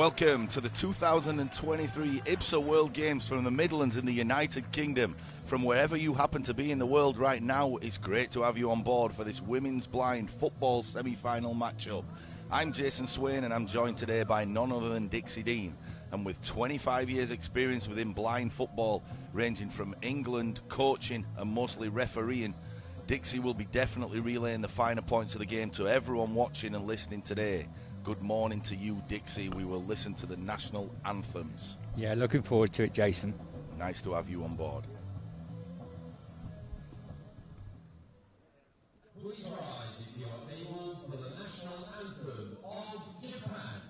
Welcome to the 2023 IBSA World Games from the Midlands in the United Kingdom. From wherever you happen to be in the world right now, it's great to have you on board for this women's blind football semi-final matchup. I'm Jason Swain and I'm joined today by none other than Dixie Dean. And with 25 years experience within blind football, ranging from England, coaching and mostly refereeing, Dixie will be definitely relaying the finer points of the game to everyone watching and listening today. Good morning to you, Dixie. We will listen to the national anthems. Yeah, looking forward to it, Jason. Nice to have you on board. Please rise if you are able for the national anthem of Japan.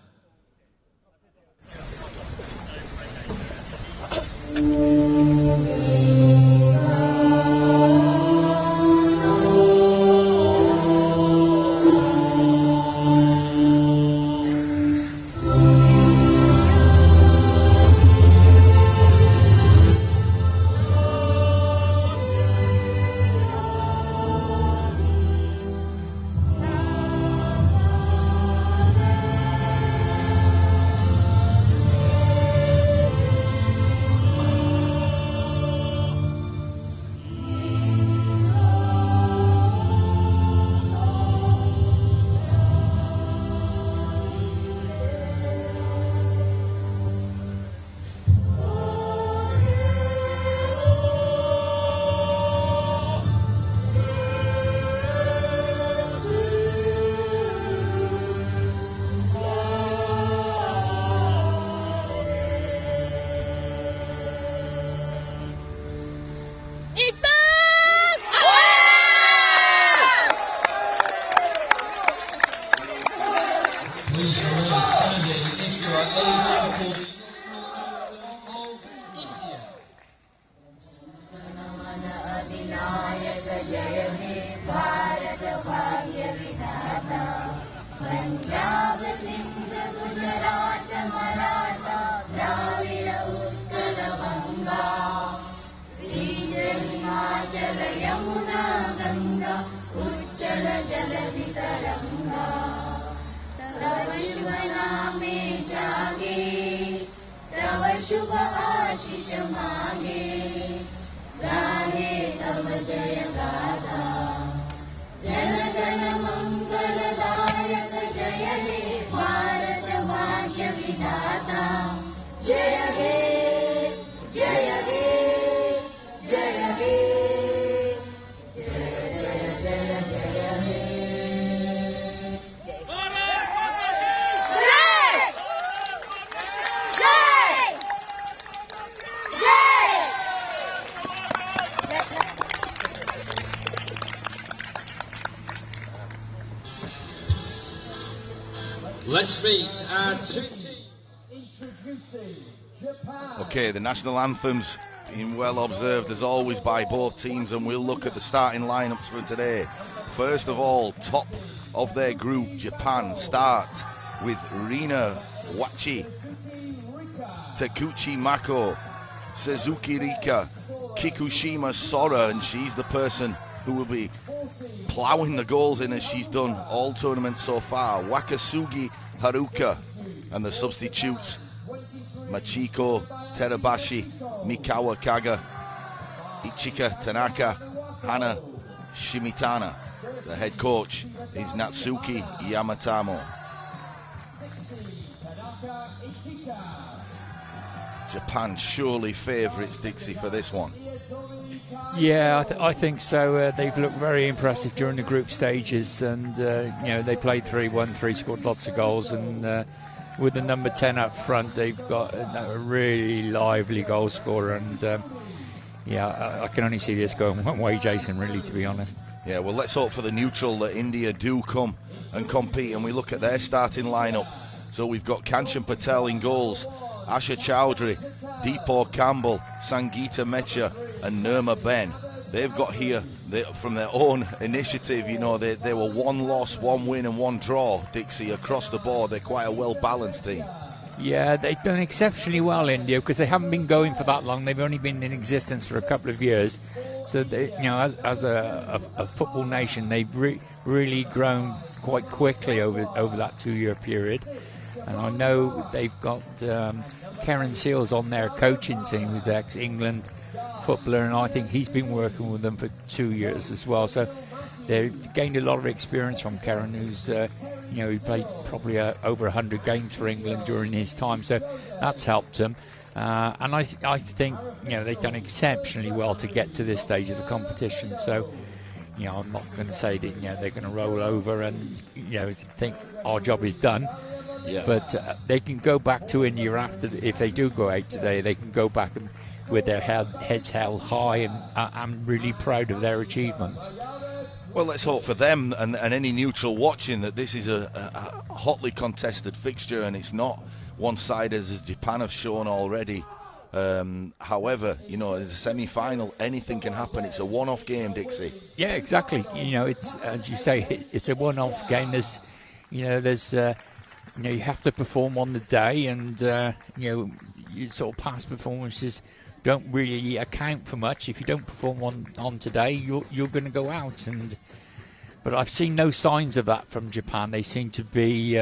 Let's meet our two teams. Introducing Japan. Okay, the national anthems being well observed as always by both teams, and we'll look at the starting lineups for today. First of all, top of their group, Japan start with Rina Wachi, Takuchi Mako, Suzuki Rika, Kikushima Sora, and she's the person who will be ploughing the goals in as she's done all tournaments so far. Wakasugi Haruka, and the substitutes Machiko Terabashi, Mikawa Kaga, Ichika Tanaka, Hana Shimitana. The head coach is Natsuki Yamatamo. Japan surely favourites, Dixie, for this one. Yeah, I think so. They've looked very impressive during the group stages, and they played 3-1-3, scored lots of goals, and with the number 10 up front, they've got a really lively goal scorer, and I can only see this going one way, Jason, really, to be honest. Yeah, well, let's hope for the neutral that India do come and compete, and we look at their starting lineup. So we've got Kanchan Patel in goals, Asha Chowdhury, Deepak Campbell, Sangeeta Mecha and Nirma Ben. They've got here from their own initiative, they were 1 loss, 1 win and 1 draw, Dixie, across the board. They're quite a well-balanced team. Yeah, they've done exceptionally well, India, because they haven't been going for that long. They've only been in existence for a couple of years. So, as a football nation, they've really grown quite quickly over that 2-year period. And I know they've got Karen Seals on their coaching team, who's ex-England footballer, and I think he's been working with them for 2 years as well. So they've gained a lot of experience from Karen, who's he played probably over 100 games for England during his time, so that's helped him. And I think they've done exceptionally well to get to this stage of the competition. So I'm not going to say that they're going to roll over and think our job is done. Yeah. But they can go back to India after, if they do go out today, they can go back and with their heads held high, and I'm really proud of their achievements. Well, let's hope for them and any neutral watching that this is a hotly contested fixture and it's not one-sided as Japan have shown already. However, as a semi-final, anything can happen. It's a one-off game, Dixie. Yeah, exactly. It's, as you say, it's a one-off game. There's you have to perform on the day, and your sort of past performances don't really account for much. If you don't perform on today, you're going to go out. But I've seen no signs of that from Japan. They seem to be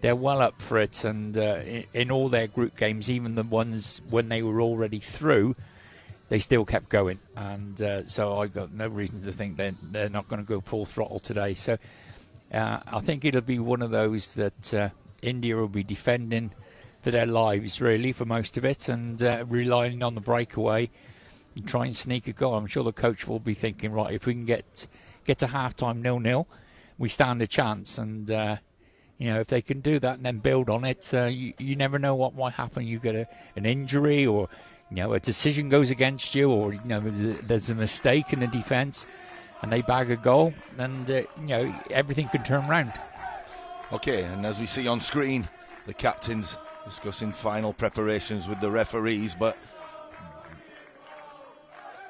they're well up for it, and in all their group games, even the ones when they were already through, they still kept going. And so I've got no reason to think they're not going to go full throttle today. So I think it'll be one of those that India will be defending for their lives, really, for most of it, and relying on the breakaway and try and sneak a goal. I'm sure the coach will be thinking, right, if we can get to half-time 0-0, we stand a chance. And, if they can do that and then build on it, you never know what might happen. You get an injury, or, a decision goes against you, or, there's a mistake in the defence and they bag a goal, and, everything can turn round. Okay, and as we see on screen, the captains discussing final preparations with the referees. But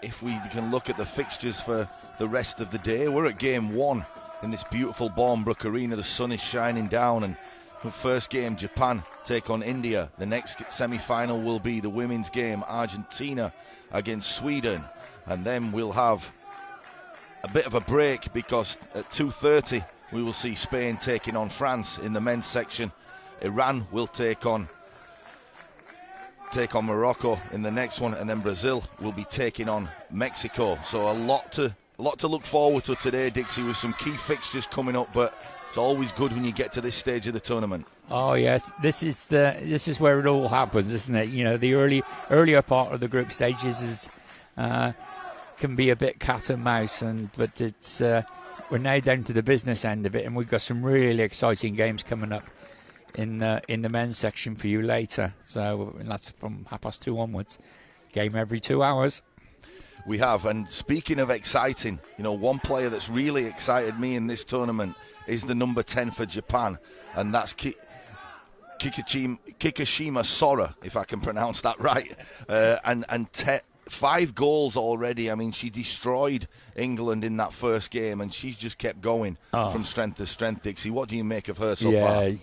if we can look at the fixtures for the rest of the day, we're at game 1 in this beautiful Bournemouth Arena. The sun is shining down, and the first game, Japan take on India. The next semi-final will be the women's game, Argentina against Sweden, and then we'll have a bit of a break because at 2:30 we will see Spain taking on France in the men's section. Iran will take on Morocco in the next one, and then Brazil will be taking on Mexico. So a lot to look forward to today, Dixie, with some key fixtures coming up. But it's always good when you get to this stage of the tournament. Oh yes, this is where it all happens, isn't it? The earlier part of the group stages can be a bit cat and mouse, but it's we're now down to the business end of it, and we've got some really exciting games coming up in the men's section for you later. So that's from 2:30 onwards. Game every 2 hours. We have, and speaking of exciting, one player that's really excited me in this tournament is the number 10 for Japan, and that's Kikushima Sora, if I can pronounce that right. And 5 goals already. I mean, she destroyed England in that first game, and she's just kept going from strength to strength. Dixie, what do you make of her so far? Yeah,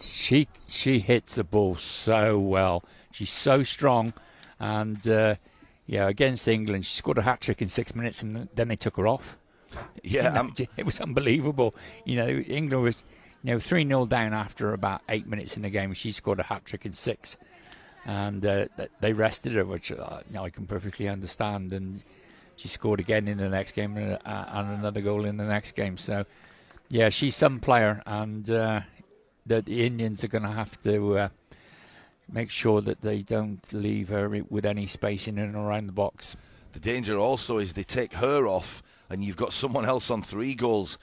she hits the ball so well. She's so strong, and against England, she scored a hat-trick in 6 minutes, and then they took her off. Yeah, it was unbelievable. England was 3-0 down after about 8 minutes in the game. She scored a hat-trick in 6. And they rested her, which I can perfectly understand. And she scored again in the next game, and another goal in the next game. So, yeah, she's some player, and the Indians are going to have to make sure that they don't leave her with any space in and around the box. The danger also is they take her off, and you've got someone else on 3 goals,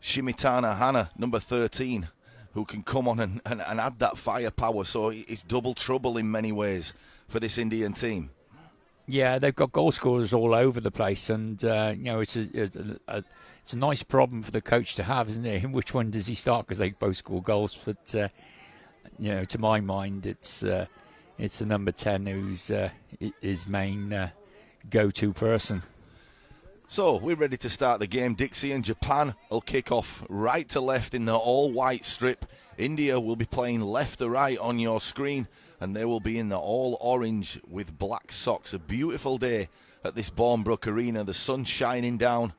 Shimitana Hana, number 13. Who can come on and add that firepower. So it's double trouble in many ways for this Indian team. Yeah, they've got goal scorers all over the place, and it's a nice problem for the coach to have, isn't it? Which one does he start? Because they both score goals, but to my mind, it's the number 10 who's his main go-to person. So we're ready to start the game, Dixie, and Japan will kick off right to left in the all-white strip. India will be playing left to right on your screen, and they will be in the all-orange with black socks. A beautiful day at this Bournemouth Arena. The sun's shining down,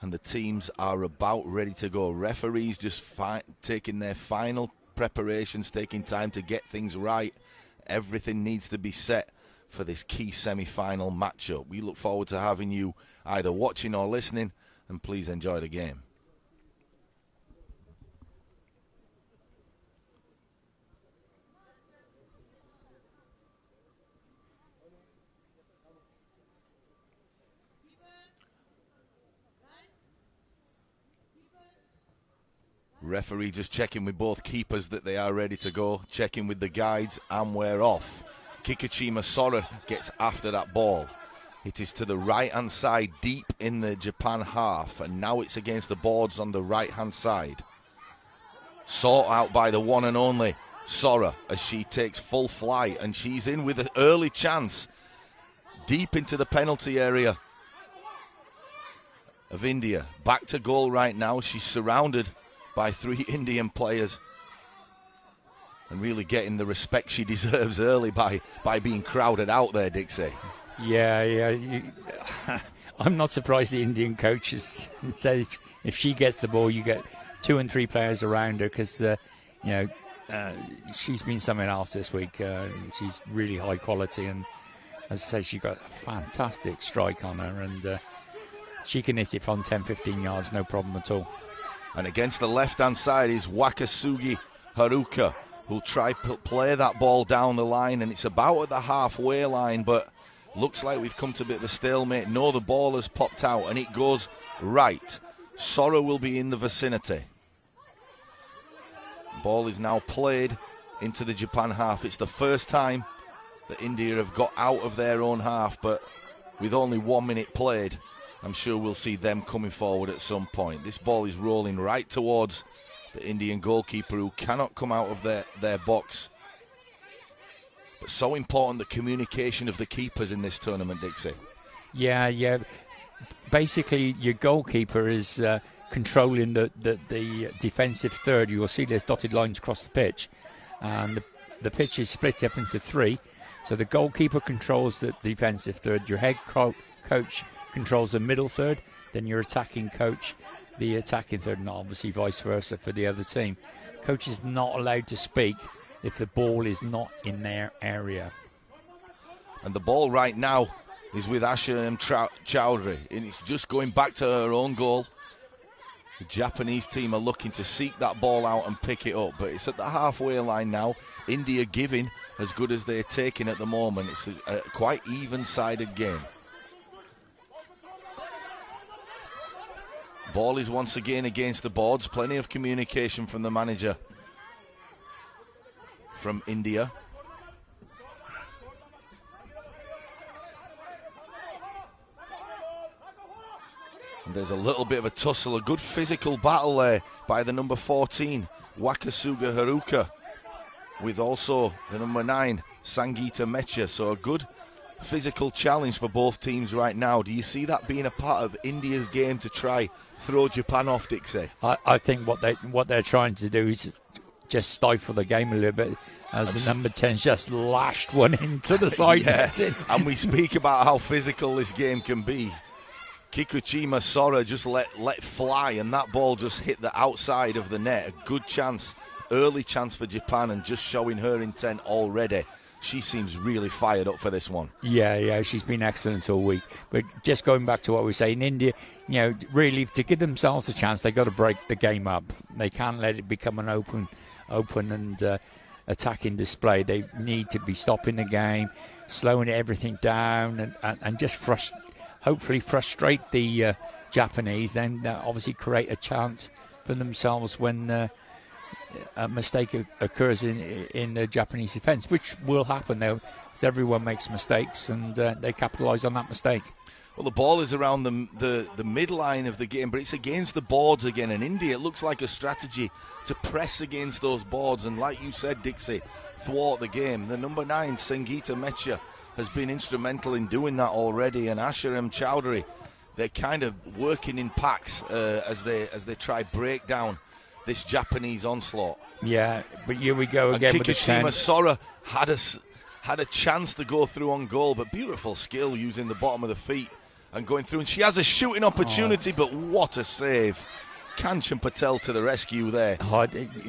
and the teams are about ready to go. Referees just taking their final preparations, taking time to get things right. Everything needs to be set for this key semi-final matchup. We look forward to having you either watching or listening, and please enjoy the game. Referee just checking with both keepers that they are ready to go, checking with the guides, and we're off. Kikuchima Sora gets after that ball. It is to the right-hand side, deep in the Japan half, and now it's against the boards on the right-hand side. Sought out by the one and only Sora as she takes full flight, and she's in with an early chance, deep into the penalty area of India. Back to goal right now. She's surrounded by 3 Indian players and really getting the respect she deserves early by being crowded out there, Dixie. Yeah. I'm not surprised the Indian coach has said if she gets the ball, you get 2 and 3 players around her, because she's been something else this week. She's really high quality, and as I say, she's got a fantastic strike on her, and she can hit it from 10-15 yards, no problem at all. And against the left-hand side is Wakasugi Haruka, who'll try to play that ball down the line, and it's about at the halfway line, but looks like we've come to a bit of a stalemate. No, the ball has popped out, and it goes right. Sora will be in the vicinity. Ball is now played into the Japan half. It's the first time that India have got out of their own half, but with only 1 minute played, I'm sure we'll see them coming forward at some point. This ball is rolling right towards the Indian goalkeeper, who cannot come out of their box. But so important, the communication of the keepers in this tournament, Dixie. Yeah. Basically, your goalkeeper is controlling the defensive third. You will see there's dotted lines across the pitch, and the pitch is split up into 3. So the goalkeeper controls the defensive third. Your head coach controls the middle third, then your attacking coach the attacking third, and obviously vice versa for the other team. Coach is not allowed to speak if the ball is not in their area. And the ball right now is with Asha Chowdhury, and it's just going back to her own goal. The Japanese team are looking to seek that ball out and pick it up, but it's at the halfway line now. India giving as good as they're taking at the moment. It's a quite even-sided game. Ball is once again against the boards. Plenty of communication from the manager from India. And there's a little bit of a tussle, a good physical battle there by the number 14, Wakasuga Haruka, with also the number 9, Sangeeta Mecha. So a good physical challenge for both teams right now. Do you see that being a part of India's game to try throw Japan off, Dixie? I think what they're trying to do is just stifle the game a little bit, as the number 10's just lashed one into the side. Yeah. And we speak about how physical this game can be. Kikuchima Sora just let fly, and that ball just hit the outside of the net. A good chance, early chance for Japan, and just showing her intent already. She seems really fired up for this one. Yeah, she's been excellent all week. But just going back to what we were saying, India, really to give themselves a chance, they've got to break the game up. They can't let it become an open and attacking display. They need to be stopping the game, slowing everything down, and just hopefully frustrate the Japanese, then obviously create a chance for themselves when a mistake occurs in the Japanese defence, which will happen though, because everyone makes mistakes, and they capitalise on that mistake. Well, the ball is around the midline of the game, but it's against the boards again, and India, it looks like a strategy to press against those boards, and like you said, Dixie, thwart the game. The number 9, Sangeeta Mecha, has been instrumental in doing that already, and Asharam Chowdhury, they're kind of working in packs as they try break down this Japanese onslaught. Yeah, but here we go again with the 10. Kikuchima Sora had a chance to go through on goal, but beautiful skill using the bottom of the feet and going through, and she has a shooting opportunity, but what a save Kanchan Patel to the rescue there. Oh,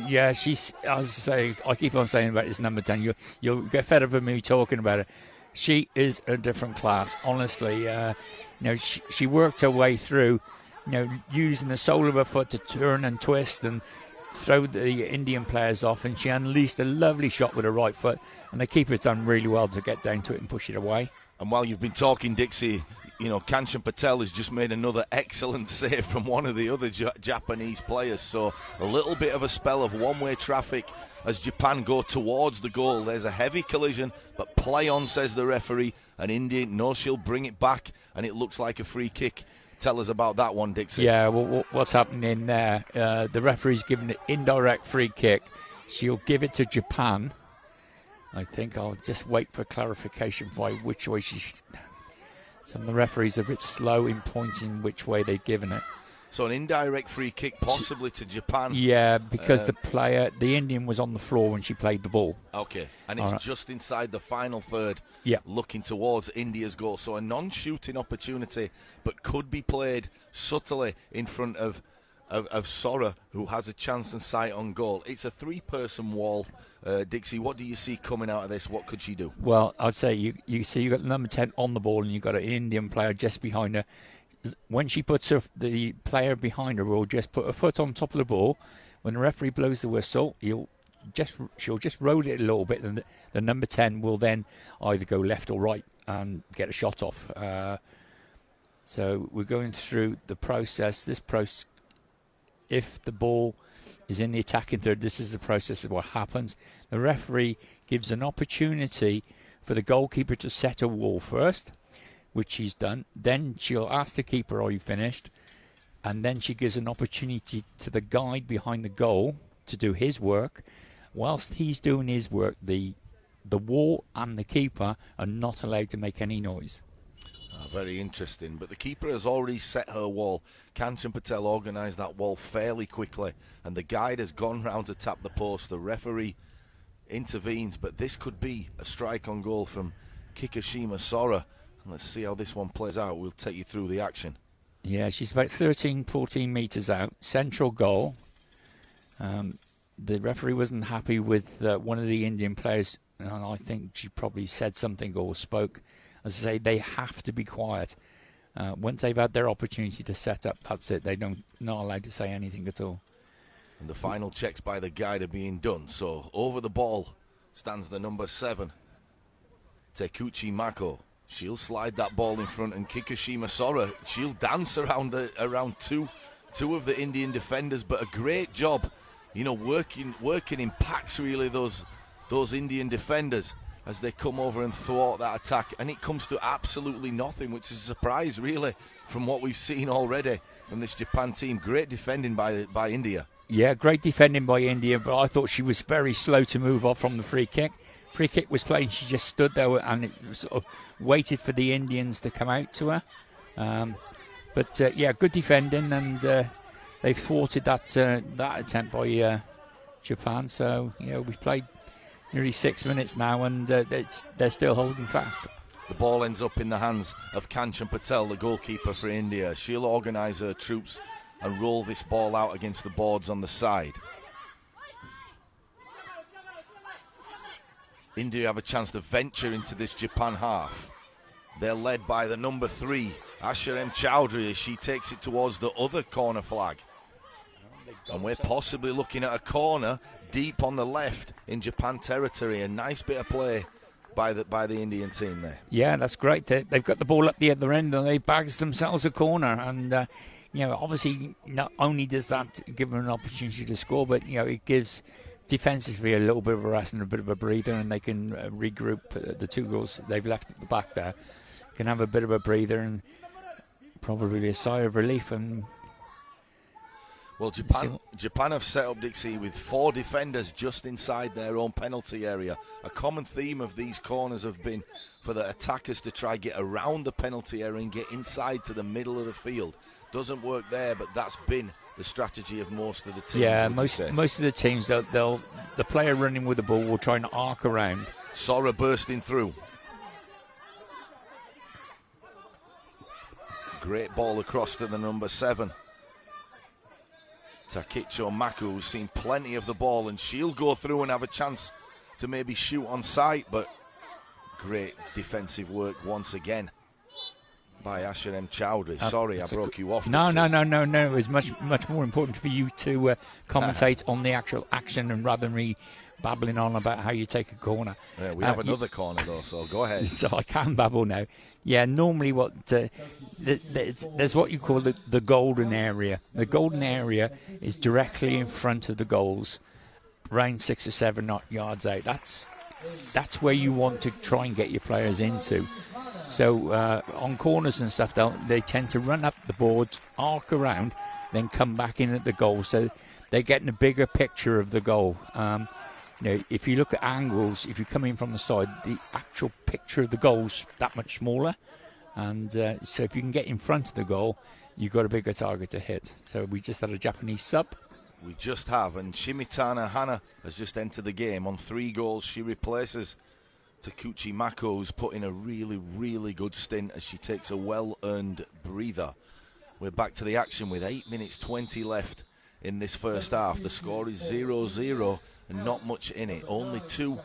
yeah, she's. As I say, I keep on saying about this number 10. You'll get fed up with me talking about it. She is a different class, honestly. She worked her way through, using the sole of her foot to turn and twist and throw the Indian players off, and she unleashed a lovely shot with her right foot, and the keeper's done really well to get down to it and push it away. And while you've been talking, Dixie, Kanchan Patel has just made another excellent save from one of the other Japanese players. So a little bit of a spell of one-way traffic as Japan go towards the goal. There's a heavy collision, but play on, says the referee, and India knows she'll bring it back, and it looks like a free kick. Tell us about that one, Dixie. Yeah, well, what's happening there? The referee's giving an indirect free kick. She'll give it to Japan. I think I'll just wait for clarification by which way she's... Some of the referees are a bit slow in pointing which way they've given it. So an indirect free kick possibly to Japan. Yeah, because the Indian was on the floor when she played the ball. Okay, and it's just inside the final third, looking towards India's goal. So a non-shooting opportunity, but could be played subtly in front of Sora, who has a chance and sight on goal. It's a three-person wall. Dixie, what do you see coming out of this? What could she do? Well, I'd say you see you've got number 10 on the ball and you've got an Indian player just behind her. When she puts the player behind her will just put her foot on top of the ball. When the referee blows the whistle, she'll just roll it a little bit, and the number 10 will then either go left or right and get a shot off. So we're going through the process. This process, if the ball is in the attacking third, this is the process of what happens. The referee gives an opportunity for the goalkeeper to set a wall first, which she's done. Then she'll ask the keeper, are you finished? And then she gives an opportunity to the guide behind the goal to do his work. Whilst he's doing his work, the wall and the keeper are not allowed to make any noise. Very interesting. But the keeper has already set her wall. Kanchan Patel organised that wall fairly quickly, and the guide has gone round to tap the post. The referee intervenes, but this could be a strike on goal from Kikushima Sora. Let's see how this one plays out. We'll take you through the action. Yeah, she's about 13, 14 metres out. Central goal. The referee wasn't happy with one of the Indian players, and I think she probably said something or spoke. As I say, they have to be quiet. Once they've had their opportunity to set up, that's it. They're not allowed to say anything at all. And the final checks by the guide are being done. So over the ball stands the number 7, Tekuchi Mako. She'll slide that ball in front, and Kikushima Sora, she'll dance around two of the Indian defenders. But a great job, working in packs really, those Indian defenders, as they come over and thwart that attack, and it comes to absolutely nothing, which is a surprise really from what we've seen already from this Japan team. Great defending by India. Yeah, great defending by India, but I thought she was very slow to move off from the free kick. Free kick was played, she just stood there and it sort of waited for the Indians to come out to her. But good defending, and they've thwarted that attempt by Japan. So we've played nearly 6 minutes now, and they're still holding fast. The ball ends up in the hands of Kanchan Patel, the goalkeeper for India. She'll organise her troops and roll this ball out against the boards on the side. India have a chance to venture into this Japan half. They're led by the number 3, Asha M. Chowdhury, as she takes it towards the other corner flag. And we're possibly looking at a corner deep on the left in Japan territory. A nice bit of play by the Indian team there. Yeah, that's great. They've got the ball up the other end and they bags themselves a corner. And, obviously not only does that give them an opportunity to score, but, it gives defensively a little bit of a rest and a bit of a breather, and they can regroup. The 2 goals they've left at the back there can have a bit of a breather and probably a sigh of relief. And well, Japan have set up, Dixie, with 4 defenders just inside their own penalty area. A common theme of these corners have been for the attackers to try get around the penalty area and get inside to the middle of the field. Doesn't work there, but that's been the strategy of most of the teams. Yeah, most of the teams, the player running with the ball will try and arc around. Sora bursting through. Great ball across to the number 7. Takicho Maku, who's seen plenty of the ball, and she'll go through and have a chance to maybe shoot on sight, but great defensive work once again by Asher M. Chowdhury. Sorry, I broke you off. No. It was much more important for you to commentate on the actual action and rather than me babbling on about how you take a corner. Yeah, we have another corner though, so go ahead. So I can babble now. Yeah, normally there's what you call the golden area. The golden area is directly in front of the goals, around 6 or 7 yards out. That's where you want to try and get your players into. So on corners and stuff, they tend to run up the boards, arc around, then come back in at the goal. So they're getting a bigger picture of the goal. If you look at angles, if you come in from the side, the actual picture of the goal's that much smaller. And so if you can get in front of the goal, you've got a bigger target to hit. So we just had a Japanese sub. We just have, and Shimitana Hana has just entered the game on 3 goals. She replaces Takuchi Mako, who's put in a really, really good stint as she takes a well-earned breather. We're back to the action with 8 minutes 20 left in this first half. The score is 0-0 and not much in it. Only 2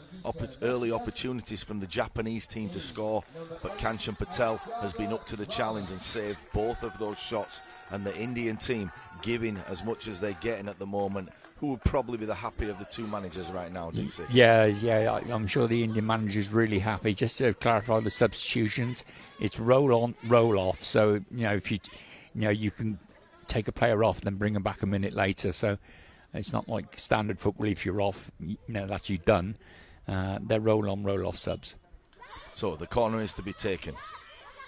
early opportunities from the Japanese team to score, but Kanchan Patel has been up to the challenge and saved both of those shots, and the Indian team giving as much as they're getting at the moment. Who would probably be the happy of the 2 managers right now, Dixie? Yeah, I'm sure the Indian manager's really happy. Just to clarify the substitutions, it's roll on, roll off. So if you can take a player off, then bring them back a minute later. So it's not like standard football. If you're off, that's you done. They're roll on, roll off subs. So the corner is to be taken.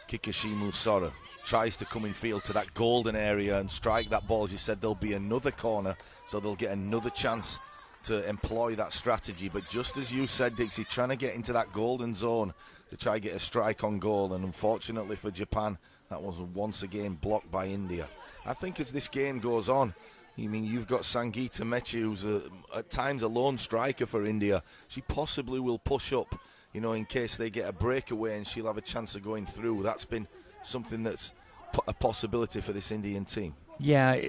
Kikishimu Sora tries to come in field to that golden area and strike that ball. As you said, there'll be another corner, so they'll get another chance to employ that strategy. But just as you said, Dixie, trying to get into that golden zone to try and get a strike on goal, and unfortunately for Japan, that was once again blocked by India. I think as this game goes on, you've got Sangeeta Mechi, who's at times a lone striker for India. She possibly will push up, in case they get a breakaway and she'll have a chance of going through. That's been something that's a possibility for this Indian team. Yeah,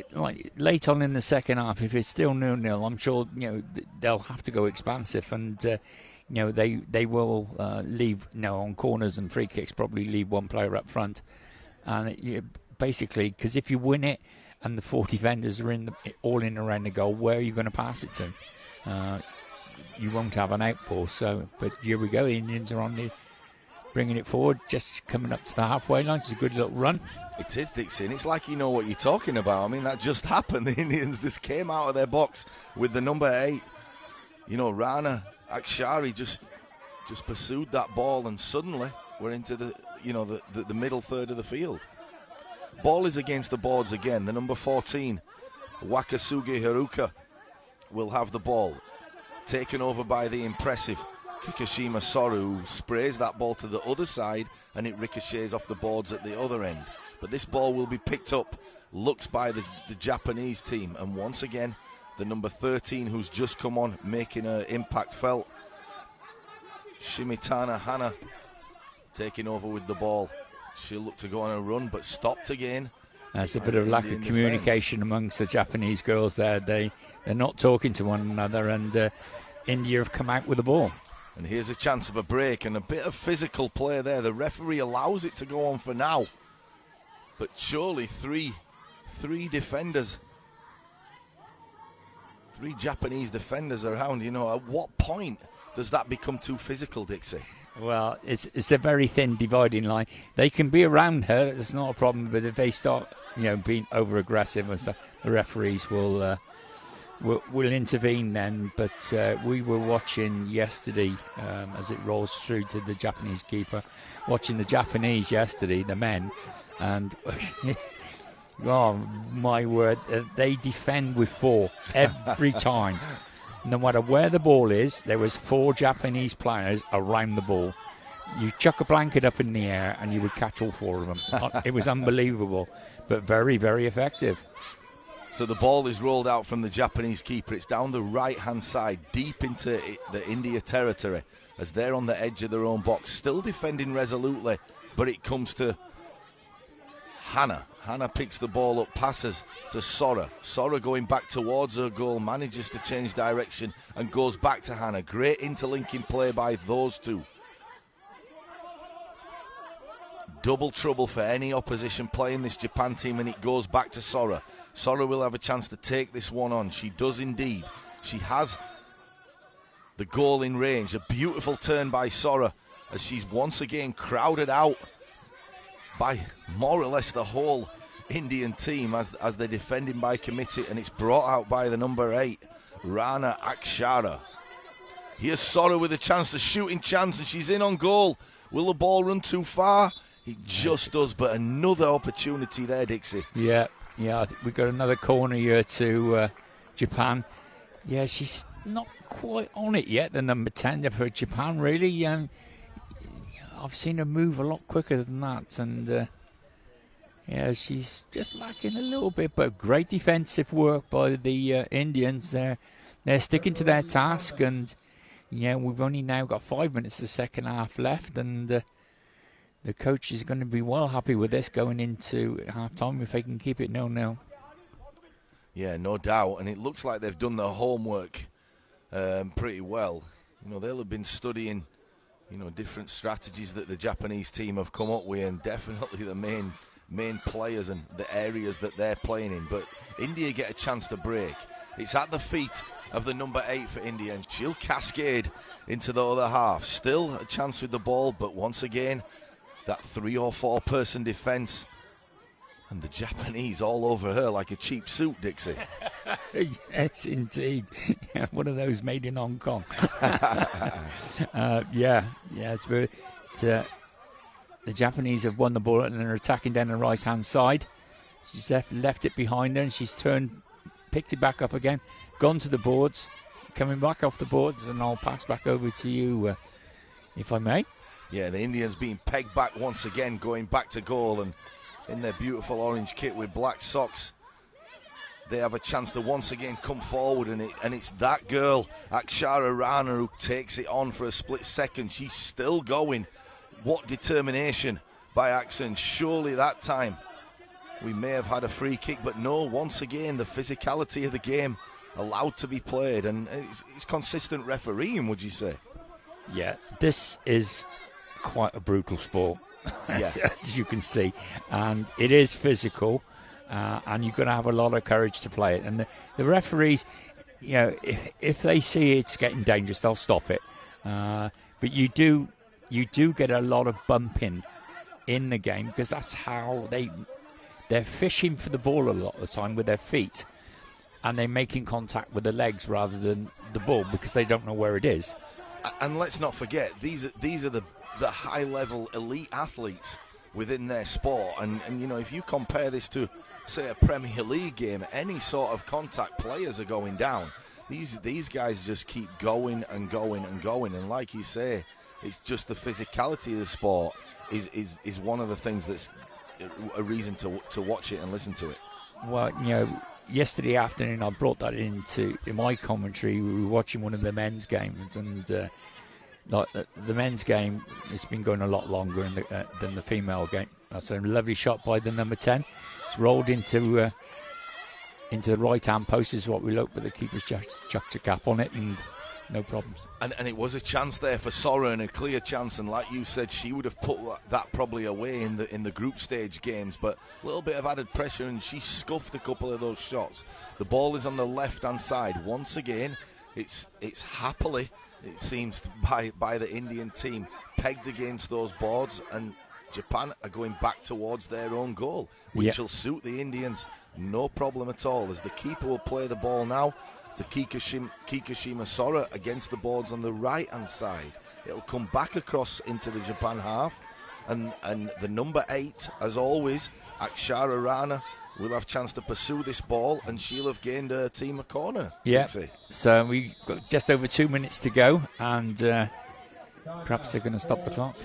late on in the second half, if it's still 0-0, I'm sure they'll have to go expansive, and they will leave on corners and free kicks, probably leave 1 player up front, and basically, because if you win it and the 4 defenders are all in around the goal, where are you going to pass it to? You won't have an outball. But here we go. The Indians are bringing it forward, just coming up to the halfway line. It's a good little run. It is, Dixie, and it's like you know what you're talking about. That just happened. The Indians just came out of their box with the number 8. Rana Akshari just pursued that ball, and suddenly we're into the middle third of the field. Ball is against the boards again. The number 14, Wakasuge Haruka, will have the ball. Taken over by the impressive Kikishima Soru, who sprays that ball to the other side, and it ricochets off the boards at the other end. But this ball will be picked up, looks by the Japanese team, and once again, the number 13, who's just come on, making her impact felt. Shimitana Hana taking over with the ball. She'll look to go on a run, but stopped again. There's a bit of lack of communication amongst the Japanese girls there. They're not talking to one another, and India have come out with the ball. And here's a chance of a break and a bit of physical play there. The referee allows it to go on for now. But surely three defenders, 3 Japanese defenders around. At what point does that become too physical, Dixie? Well, it's a very thin dividing line. They can be around her, it's not a problem, but if they start, being over-aggressive and stuff, the referees will intervene then. But we were watching yesterday, as it rolls through to the Japanese keeper, watching the Japanese yesterday, the men, and oh my word, they defend with 4 every time. No matter where the ball is, there was 4 Japanese players around the ball. You chuck a blanket up in the air and you would catch all 4 of them. It was unbelievable, but very, very effective. So the ball is rolled out from the Japanese keeper. It's down the right-hand side, deep into the India territory, as they're on the edge of their own box, still defending resolutely, but it comes to Hannah picks the ball up, passes to Sora. Sora going back towards her goal, manages to change direction and goes back to Hannah. Great interlinking play by those two. Double trouble for any opposition playing this Japan team, and it goes back to Sora. Sora will have a chance to take this one on. She does indeed. She has the goal in range. A beautiful turn by Sora as she's once again crowded out by more or less the whole Indian team as they're defending by committee, and it's brought out by the number 8, Rana Akshara. Here's Sora with a chance, the shooting chance, and she's in on goal. Will the ball run too far? It just does, but another opportunity there, Dixie. Yeah, I think we've got another corner here to Japan. Yeah, she's not quite on it yet, the number 10 for Japan, really. I've seen her move a lot quicker than that, and she's just lacking a little bit, but great defensive work by the Indians. They're sticking to their task, and we've only now got 5 minutes of the second half left, and the coach is going to be well happy with this going into half-time if they can keep it 0-0. Yeah, no doubt, and it looks like they've done their homework pretty well. They'll have been studying, different strategies that the Japanese team have come up with, and definitely the main players and the areas that they're playing in. But India get a chance to break. It's at the feet of the number 8 for India, and she'll cascade into the other half. Still a chance with the ball, but once again, that 3 or 4 person defence, and the Japanese all over her like a cheap suit, Dixie. Yes, indeed. One of those made in Hong Kong. The Japanese have won the ball and are attacking down the right-hand side. She's left it behind her, and she's picked it back up again, gone to the boards, coming back off the boards, and I'll pass back over to you, if I may. Yeah, the Indians being pegged back once again, going back to goal, and in their beautiful orange kit with black socks, they have a chance to once again come forward, and it's that girl, Akshara Rana, who takes it on for a split second. She's still going. What determination by Aksan. Surely that time we may have had a free kick, but no, once again, the physicality of the game allowed to be played, and it's consistent refereeing, would you say? Yeah, this is quite a brutal sport, yeah. as you can see, and it is physical, and you've got to have a lot of courage to play it. And the referees, if they see it's getting dangerous, they'll stop it. But you do get a lot of bumping in the game, because that's how they're fishing for the ball a lot of the time with their feet, and they're making contact with the legs rather than the ball because they don't know where it is. And let's not forget, these are the high-level elite athletes within their sport, and if you compare this to, say, a Premier League game, any sort of contact, players are going down. These guys just keep going and going and going, and like you say, it's just the physicality of the sport is one of the things that's a reason to watch it and listen to it. Well, yesterday afternoon I brought that in my commentary. We were watching one of the men's games, and the men's game, it's been going a lot longer than the female game. That's a lovely shot by the number 10. It's rolled into the right-hand post is what we look, but the keeper's just chucked a cap on it, and no problems. And it was a chance there for Sora, and a clear chance, and like you said, she would have put that probably away in the group stage games, but a little bit of added pressure, and she scuffed a couple of those shots. The ball is on the left-hand side. Once again, it's happily, it seems, by the Indian team, pegged against those boards, and Japan are going back towards their own goal, which will suit the Indians no problem at all, as the keeper will play the ball now to Kikushima Sora against the boards on the right-hand side. It'll come back across into the Japan half, and the number 8, as always, Akshara Rana, will have a chance to pursue this ball, and she'll have gained her team a corner. Yeah, so we've got just over 2 minutes to go, and perhaps they're going to stop the clock.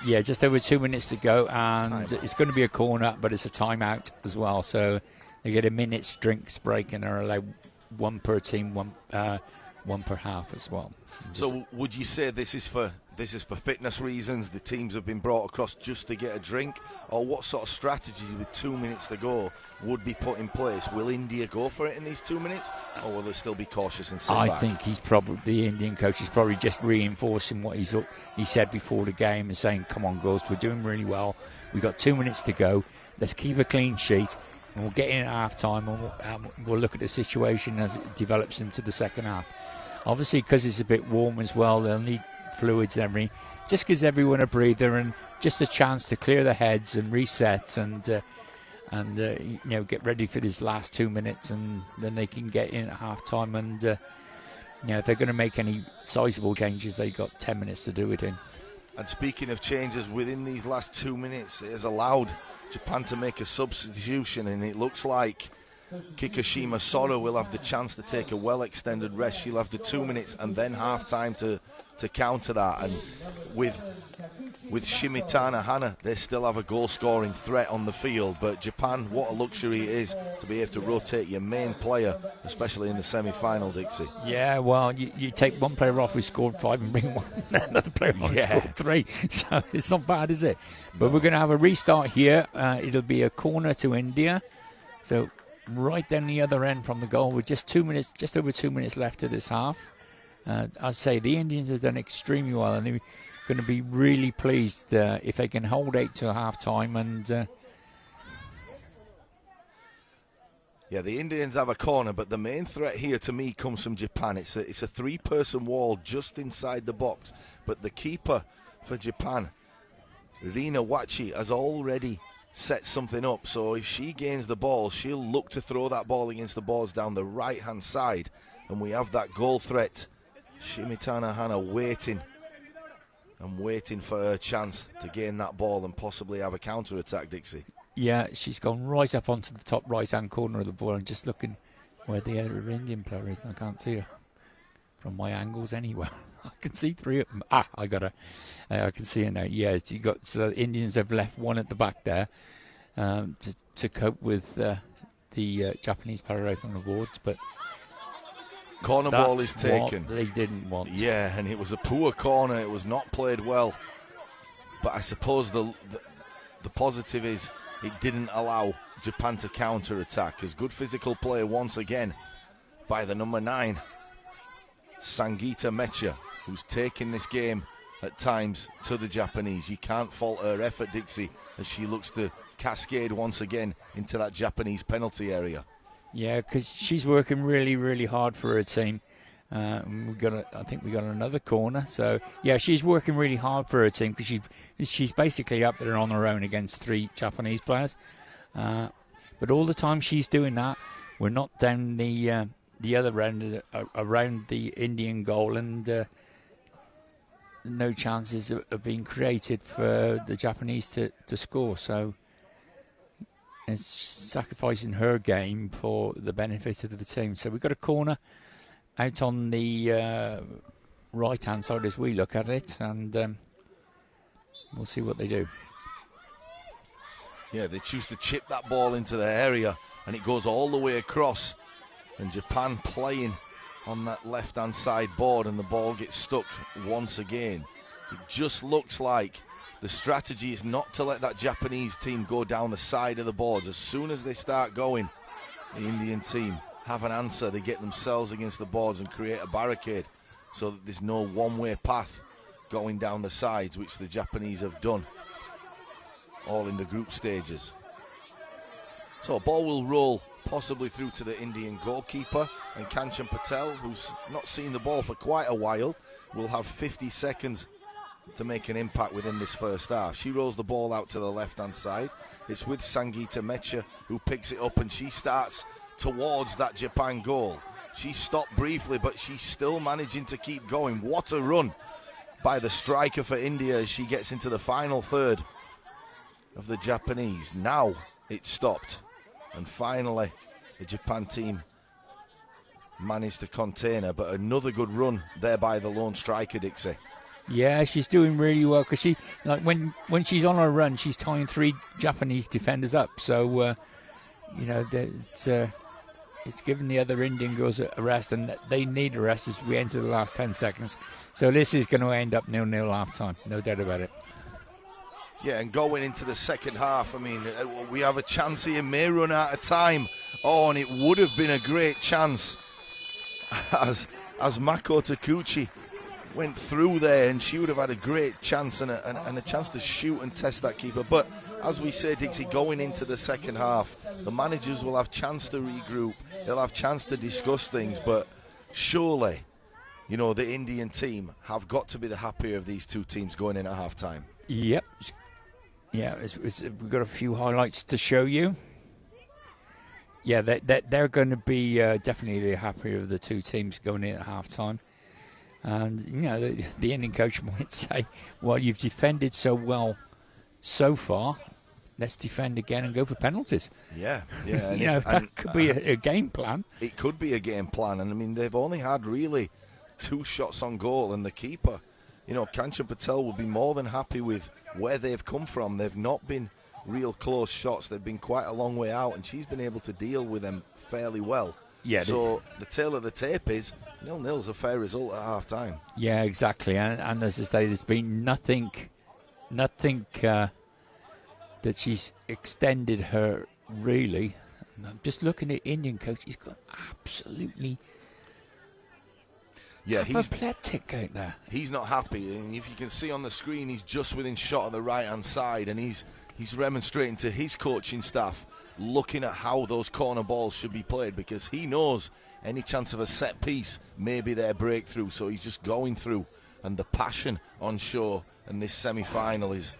Just over 2 minutes to go, and it's going to be a corner, but it's a timeout as well, so they get a minute's drinks break, and are allowed one per team, one per half as well. So would you say this is for this is for fitness reasons, the teams have been brought across just to get a drink, or what sort of strategy with 2 minutes to go would be put in place? Will India go for it in these 2 minutes, or will they still be cautious and sit back? I think the Indian coach is probably just reinforcing what he said before the game and saying, come on girls, we're doing really well, we've got 2 minutes to go, let's keep a clean sheet and we'll get in at half time and we'll look at the situation as it develops into the second half. Obviously, because it's a bit warm as well, they'll need fluids and everything. Just gives everyone a breather and just a chance to clear their heads and reset and get ready for these last 2 minutes, and then they can get in at half time. And if they're going to make any sizable changes, they've got 10 minutes to do it in. And speaking of changes, within these last 2 minutes, it has allowed Japan to make a substitution, and it looks like Kikushima Sora will have the chance to take a well-extended rest. She'll have the 2 minutes and then half-time to counter that. And with Shimitana Hana, they still have a goal-scoring threat on the field. But Japan, what a luxury it is to be able to rotate your main player, especially in the semi-final, Dixie. Yeah, well, you take one player off who scored 5 and bring another player on who scored 3. So it's not bad, is it? But we're going to have a restart here. It'll be a corner to India. So right down the other end from the goal with just over 2 minutes left of this half. I'd say the Indians have done extremely well, and they're going to be really pleased if they can hold 8 to half time. And the Indians have a corner, but the main threat here to me comes from Japan. It's a three-person wall just inside the box, but the keeper for Japan, Rina Wachi, has already set something up. So if she gains the ball, she'll look to throw that ball against the boards down the right-hand side, and we have that goal threat. Shimitana Hana waiting for her chance to gain that ball and possibly have a counter-attack, Dixie. Yeah, she's gone right up onto the top right-hand corner of the ball and just looking where the other Indian player is. I can't see her from my angles anywhere. I can see 3 of them. I got her. I can see her now. Yeah, so the Indians have left one at the back there to cope with the Japanese player on the boards, but corner ball is taken. What they didn't want. Yeah, and it was a poor corner. It was not played well. But I suppose the positive is it didn't allow Japan to counter-attack. As good physical play once again by the number 9, Sangita Mecha, who's taken this game at times to the Japanese. You can't fault her effort, Dixie, as she looks to cascade once again into that Japanese penalty area. Yeah, because she's working really, really hard for her team. I think we got another corner. So yeah, she's working really hard for her team because she's basically up there on her own against 3 Japanese players. But all the time she's doing that, we're not down the other end around the Indian goal, and no chances of being created for the Japanese to score. So it's sacrificing her game for the benefit of the team. So we've got a corner out on the right-hand side as we look at it, and we'll see what they do. Yeah, they choose to chip that ball into the area, and it goes all the way across. And Japan playing on that left-hand side board, and the ball gets stuck once again. It just looks like the strategy is not to let that Japanese team go down the side of the boards. As soon as they start going, the Indian team have an answer. They get themselves against the boards and create a barricade so that there's no one-way path going down the sides, which the Japanese have done all in the group stages. So ball will roll possibly through to the Indian goalkeeper, and Kanchan Patel, who's not seen the ball for quite a while, will have 50 seconds to make an impact within this first half. She rolls the ball out to the left-hand side. It's with Sangita Mecha, who picks it up, and she starts towards that Japan goal. She stopped briefly, but she's still managing to keep going. What a run by the striker for India as she gets into the final third of the Japanese. Now it's stopped, and finally the Japan team managed to contain her, but another good run there by the lone striker, Dixie. Yeah, she's doing really well because she, like, when she's on her run, she's tying 3 Japanese defenders up. So it's given the other Indian girls a rest, and they need a rest as we enter the last 10 seconds. So this is going to end up 0-0 half-time, no doubt about it. Yeah, and going into the second half, I mean, we have a chance here, may run out of time. Oh, and it would have been a great chance as Mako Takuchi went through there, and she would have had a great chance and a chance to shoot and test that keeper. But as we say, Dixie, going into the second half, the managers will have chance to regroup, they'll have chance to discuss things, but surely, you know, the Indian team have got to be the happier of these two teams going in at half-time. Yep. Yeah, we've got a few highlights to show you. Yeah, they're going to be definitely the happier of the two teams going in at half-time. And, you know, the Indian coach might say, well, you've defended so well so far, let's defend again and go for penalties. Yeah. And that could be a game plan. It could be a game plan. And, I mean, they've only had really 2 shots on goal, and the keeper, you know, Kanchan Patel will be more than happy with where they've come from. They've not been real close shots. They've been quite a long way out, and she's been able to deal with them fairly well. Yeah. So the tail of the tape is 0-0's a fair result at half-time. Yeah, exactly. And as I say, there's been nothing that she's extended her, really. And I'm just looking at Indian coach. He's got absolutely apoplectic out there. He's not happy. And if you can see on the screen, he's just within shot of the right-hand side. And he's remonstrating to his coaching staff, looking at how those corner balls should be played, because he knows any chance of a set piece may be their breakthrough. So he's just going through, and the passion on show, and this semi-final is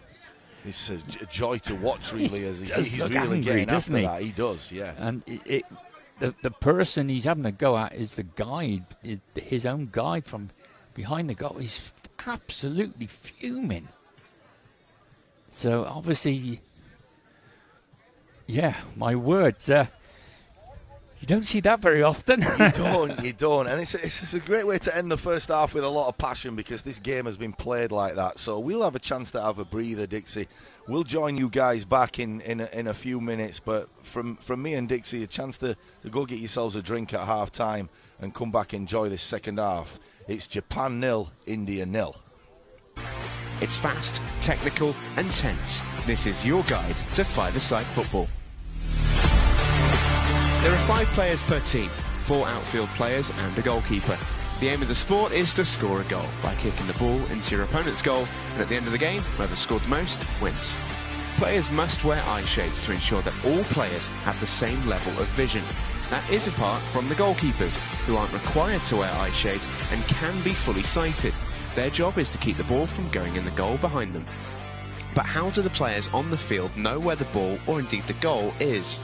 a joy to watch, really, as he's really angry, getting after he? that. He does, yeah. And the person he's having a go at is the guide, his own guide from behind the goal. He's absolutely fuming. So obviously, yeah, my words. You don't see that very often. You don't. And it's a great way to end the first half with a lot of passion, because this game has been played like that. So we'll have a chance to have a breather, Dixie. We'll join you guys back in a few minutes. But from me and Dixie, a chance to go get yourselves a drink at half-time and come back and enjoy this second half. It's Japan 0, India 0. It's fast, technical and tense. This is your guide to five-a-side football. There are 5 players per team, 4 outfield players and a goalkeeper. The aim of the sport is to score a goal by kicking the ball into your opponent's goal, and at the end of the game, whoever scored the most wins. Players must wear eye shades to ensure that all players have the same level of vision. That is apart from the goalkeepers, who aren't required to wear eye shades and can be fully sighted. Their job is to keep the ball from going in the goal behind them. But how do the players on the field know where the ball, or indeed the goal, is?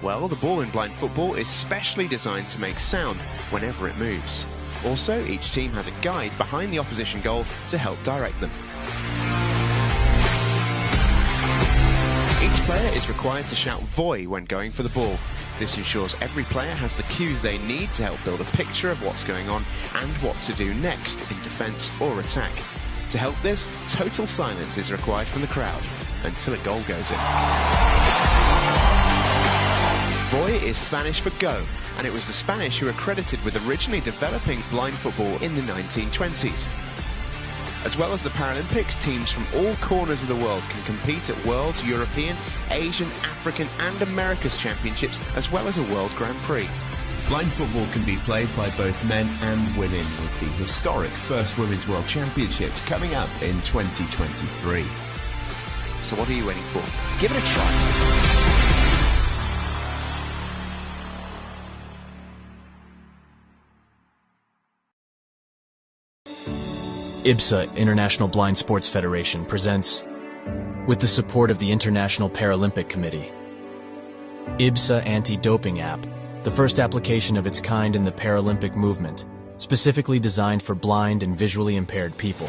Well, the ball in blind football is specially designed to make sound whenever it moves. Also, each team has a guide behind the opposition goal to help direct them. Each player is required to shout "Voy" when going for the ball. This ensures every player has the cues they need to help build a picture of what's going on and what to do next in defence or attack. To help this, total silence is required from the crowd until a goal goes in. Voy is Spanish for go, and it was the Spanish who were credited with originally developing blind football in the 1920s. As well as the Paralympics, teams from all corners of the world can compete at World, European, Asian, African and America's Championships, as well as a World Grand Prix. Blind football can be played by both men and women, with the historic first Women's World Championships coming up in 2023. So what are you waiting for? Give it a try. IBSA, International Blind Sports Federation, presents, with the support of the International Paralympic Committee, IBSA Anti-Doping App, the first application of its kind in the Paralympic movement, specifically designed for blind and visually impaired people.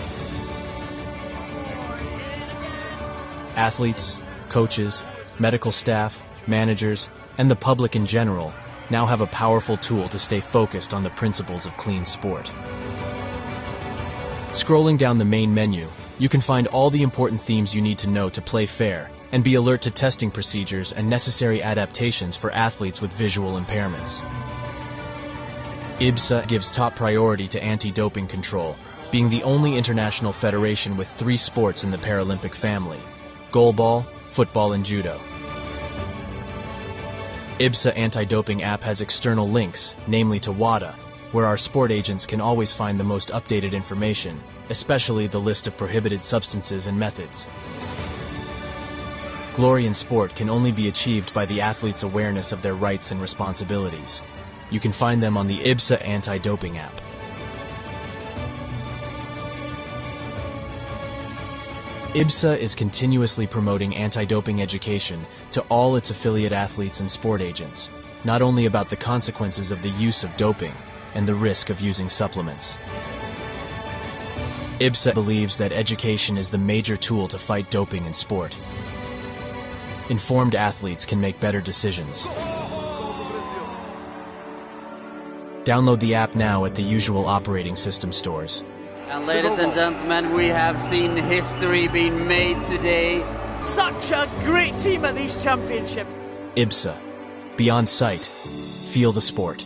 Athletes, coaches, medical staff, managers, and the public in general now have a powerful tool to stay focused on the principles of clean sport. Scrolling down the main menu, you can find all the important themes you need to know to play fair and be alert to testing procedures and necessary adaptations for athletes with visual impairments. IBSA gives top priority to anti-doping control, being the only international federation with 3 sports in the Paralympic family: goalball, football, and judo. IBSA anti-doping app has external links, namely to WADA, where our sport agents can always find the most updated information, especially the list of prohibited substances and methods. Glory in sport can only be achieved by the athlete's awareness of their rights and responsibilities. You can find them on the IBSA anti-doping app. IBSA is continuously promoting anti-doping education to all its affiliate athletes and sport agents, not only about the consequences of the use of doping and the risk of using supplements. IBSA believes that education is the major tool to fight doping in sport. Informed athletes can make better decisions. Download the app now at the usual operating system stores. And ladies and gentlemen, we have seen history being made today. Such a great team at these championships. IBSA. Beyond sight. Feel the sport.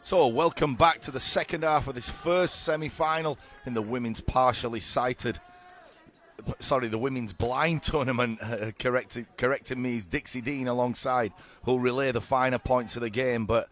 So, welcome back to the second half of this first semi-final in the women's the women's blind tournament. Correcting me is Dixie Dean alongside, who'll relay the finer points of the game. But,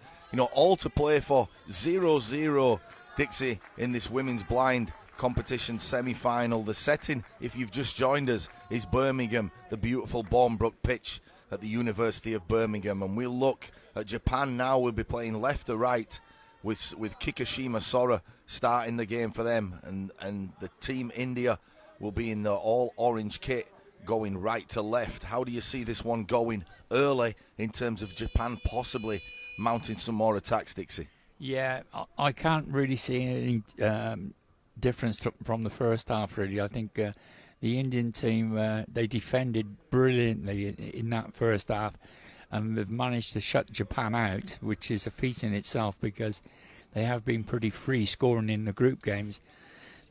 all to play for. 0-0, Dixie, in this women's blind competition semi-final. The setting, if you've just joined us, is Birmingham, the beautiful Bournebrook pitch at the University of Birmingham. And we'll look at Japan now. We'll be playing left to right with Kikushima Sora starting the game for them. And the team India will be in the all-orange kit going right to left. How do you see this one going early in terms of Japan possibly mounting some more attacks, Dixie? Yeah, I can't really see any difference from the first half, really. I think the Indian team, they defended brilliantly in that first half, and they've managed to shut Japan out, which is a feat in itself because they have been pretty free scoring in the group games.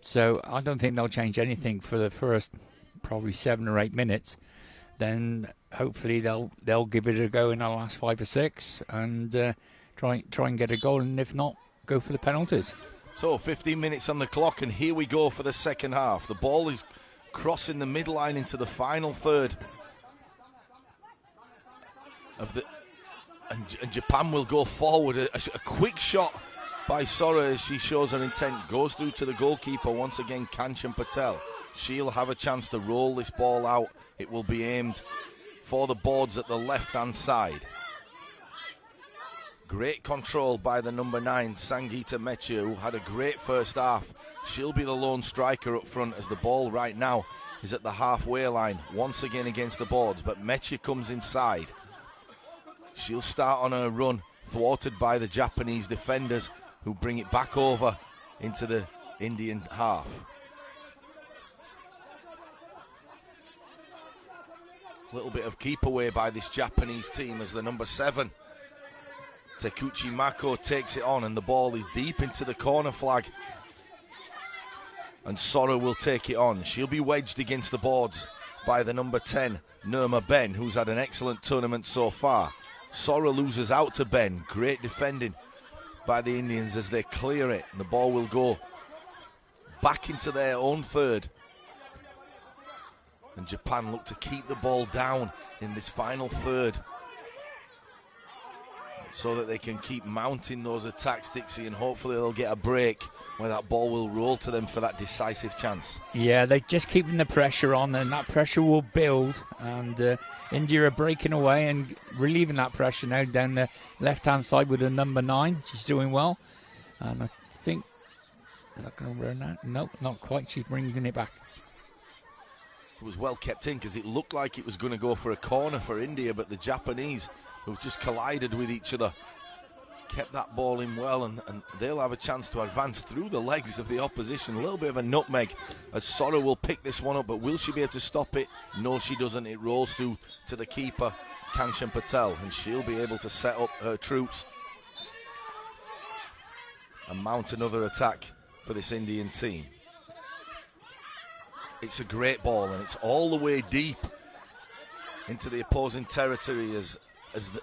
So I don't think they'll change anything for the first probably 7 or 8 minutes. Then hopefully they'll give it a go in the last 5 or 6 and try and get a goal, and if not, go for the penalties. So 15 minutes on the clock, and here we go for the second half. The ball is crossing the midline into the final third of the, and Japan will go forward. A quick shot by Sora as she shows her intent, goes through to the goalkeeper once again, Kanchan Patel. She'll have a chance to roll this ball out. It will be aimed for the boards at the left-hand side. Great control by the number 9, Sangeeta Meche, who had a great first half. She'll be the lone striker up front as the ball right now is at the halfway line, once again against the boards, but Meche comes inside. She'll start on her run, thwarted by the Japanese defenders, who bring it back over into the Indian half. Little bit of keep away by this Japanese team as the number 7, Takuchi Mako, takes it on, and the ball is deep into the corner flag. And Sora will take it on. She'll be wedged against the boards by the number 10, Nirma Ben, who's had an excellent tournament so far. Sora loses out to Ben. Great defending by the Indians as they clear it. And the ball will go back into their own third. And Japan look to keep the ball down in this final third so that they can keep mounting those attacks, Dixie, and hopefully they'll get a break where that ball will roll to them for that decisive chance. Yeah, they're just keeping the pressure on, and that pressure will build, and India are breaking away and relieving that pressure now down the left-hand side with the number 9. She's doing well, and I think, is that going to run out? Nope, not quite. She's bringing it back. It was well kept in because it looked like it was going to go for a corner for India, but the Japanese, who've just collided with each other, kept that ball in well, and they'll have a chance to advance through the legs of the opposition. A little bit of a nutmeg as Sora will pick this one up, but will she be able to stop it? No, she doesn't. It rolls through to the keeper, Kanchan Patel, and she'll be able to set up her troops and mount another attack for this Indian team. It's a great ball, and it's all the way deep into the opposing territory as the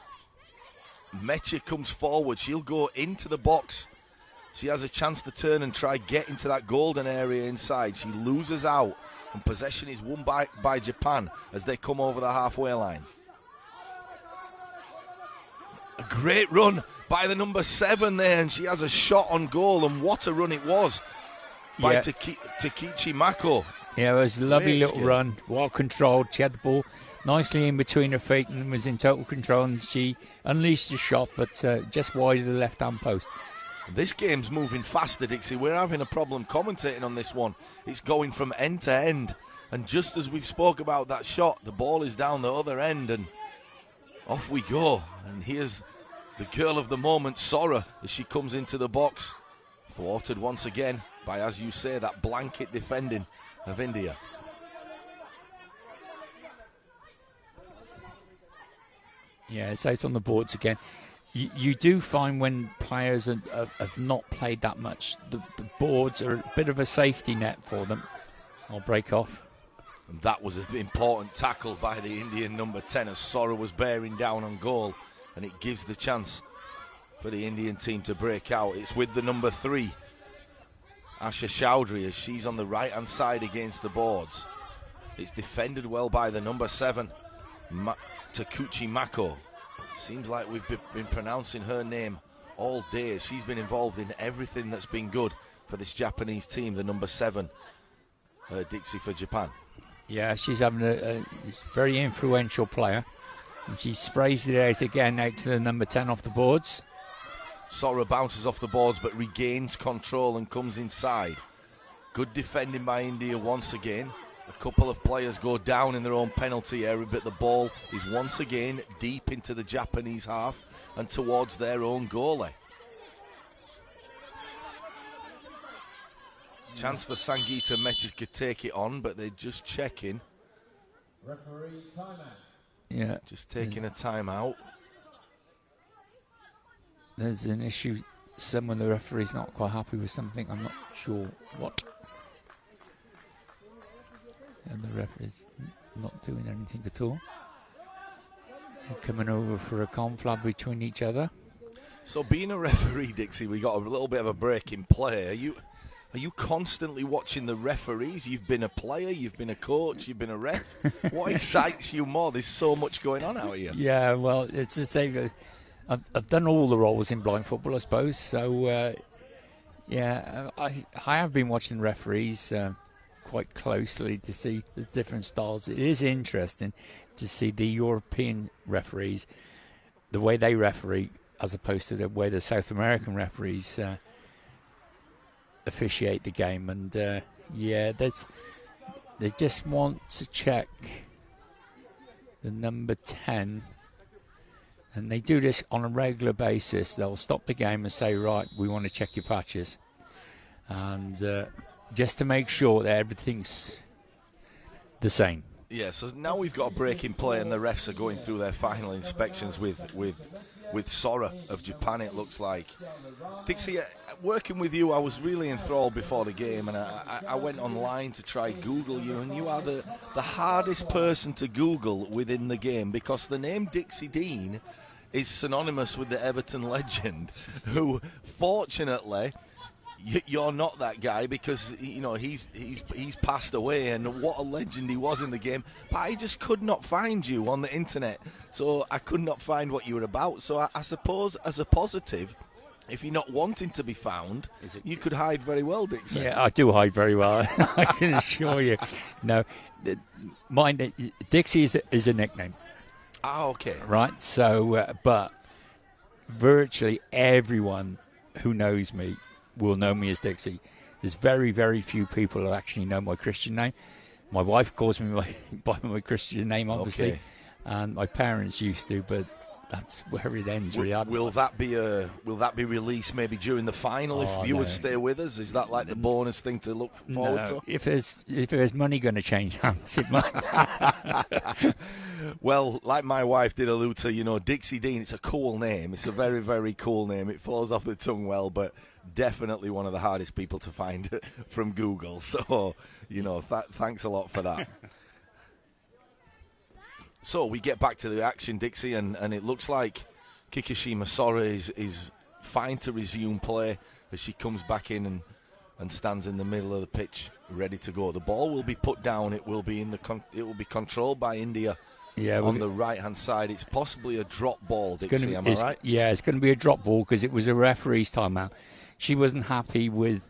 Meche comes forward. She'll go into the box. She has a chance to turn and try get into that golden area inside. She loses out, and possession is won by Japan as they come over the halfway line. A great run by the number 7 there, and she has a shot on goal, and what a run it was by Takichi Mako. Yeah, it was a lovely little skill. run, well controlled. She had the ball nicely in between her feet and was in total control, and she unleashed a shot, but just wide of the left-hand post. This game's moving faster, Dixie. We're having a problem commentating on this one. It's going from end to end, and just as we've spoke about that shot, the ball is down the other end, and off we go. And here's the girl of the moment, Sora, as she comes into the box, thwarted once again by, as you say, that blanket defending of India. Yeah, it's out on the boards again. You do find when players have not played that much, the boards are a bit of a safety net for them. I'll break off. And that was an important tackle by the Indian number 10 as Sora was bearing down on goal, and it gives the chance for the Indian team to break out. It's with the number 3, Asha Chowdhury, as she's on the right-hand side against the boards. It's defended well by the number 7, Takuchi Mako. Seems like we've been pronouncing her name all day. She's been involved in everything that's been good for this Japanese team, the number 7, Dixie, for Japan. Yeah, she's having a very influential player. And she sprays it out again, out to the number 10 off the boards. Sora bounces off the boards but regains control and comes inside. Good defending by India once again. A couple of players go down in their own penalty area, but the ball is once again deep into the Japanese half and towards their own goalie. Chance for Sangeeta Mechich to take it on, but they're just checking. Referee timeout. Yeah. Just taking a timeout. There's an issue. Some of the referees not quite happy with something. I'm not sure what. And the ref is not doing anything at all. They're coming over for a conflab between each other. So being a referee, Dixie, we got a little bit of a break in play. Are you constantly watching the referees? You've been a player, you've been a coach, you've been a ref. What excites you more? There's so much going on out here. Yeah, well, it's the same. I've done all the roles in blind football, I suppose. So, I have been watching referees quite closely to see the different styles. It is interesting to see the European referees, the way they referee, as opposed to the way the South American referees officiate the game. And they just want to check the number 10, and they do this on a regular basis. They'll stop the game and say, right, we want to check your patches, and just to make sure that everything's the same. Yeah, so now we've got a break in play and the refs are going through their final inspections with Sora of Japan, it looks like. Dixie, working with you, I was really enthralled before the game, and I went online to try Google you, and you are the hardest person to Google within the game, because the name Dixie Dean is synonymous with the Everton legend, who, fortunately, you're not that guy, because he's passed away, and what a legend he was in the game. But I just could not find you on the internet, so I could not find what you were about. So I suppose, as a positive, if you're not wanting to be found, you could hide very well, Dixie. Yeah, I do hide very well. I can assure you. No, Dixie is a nickname. Ah, okay. Right. So, but virtually everyone who knows me will know me as Dixie. There's very, very few people who actually know my Christian name. My wife calls me by my Christian name, obviously, okay. And my parents used to, but that's where it ends. Will that be released maybe during the final if viewers stay with us? Is that like the bonus thing to look forward to? If there's money going to change hands, it might. Well, like my wife did allude to, Dixie Dean, it's a cool name. It's a very, very cool name. It falls off the tongue well, but definitely one of the hardest people to find from Google. So, thanks a lot for that. So we get back to the action, Dixie, and it looks like Kikushima Sora is fine to resume play as she comes back in and stands in the middle of the pitch, ready to go. The ball will be put down. It will be controlled by India. Yeah, on the right-hand side. It's possibly a drop ball, Dixie, am I right? Yeah, it's going to be a drop ball because it was a referee's timeout. She wasn't happy with...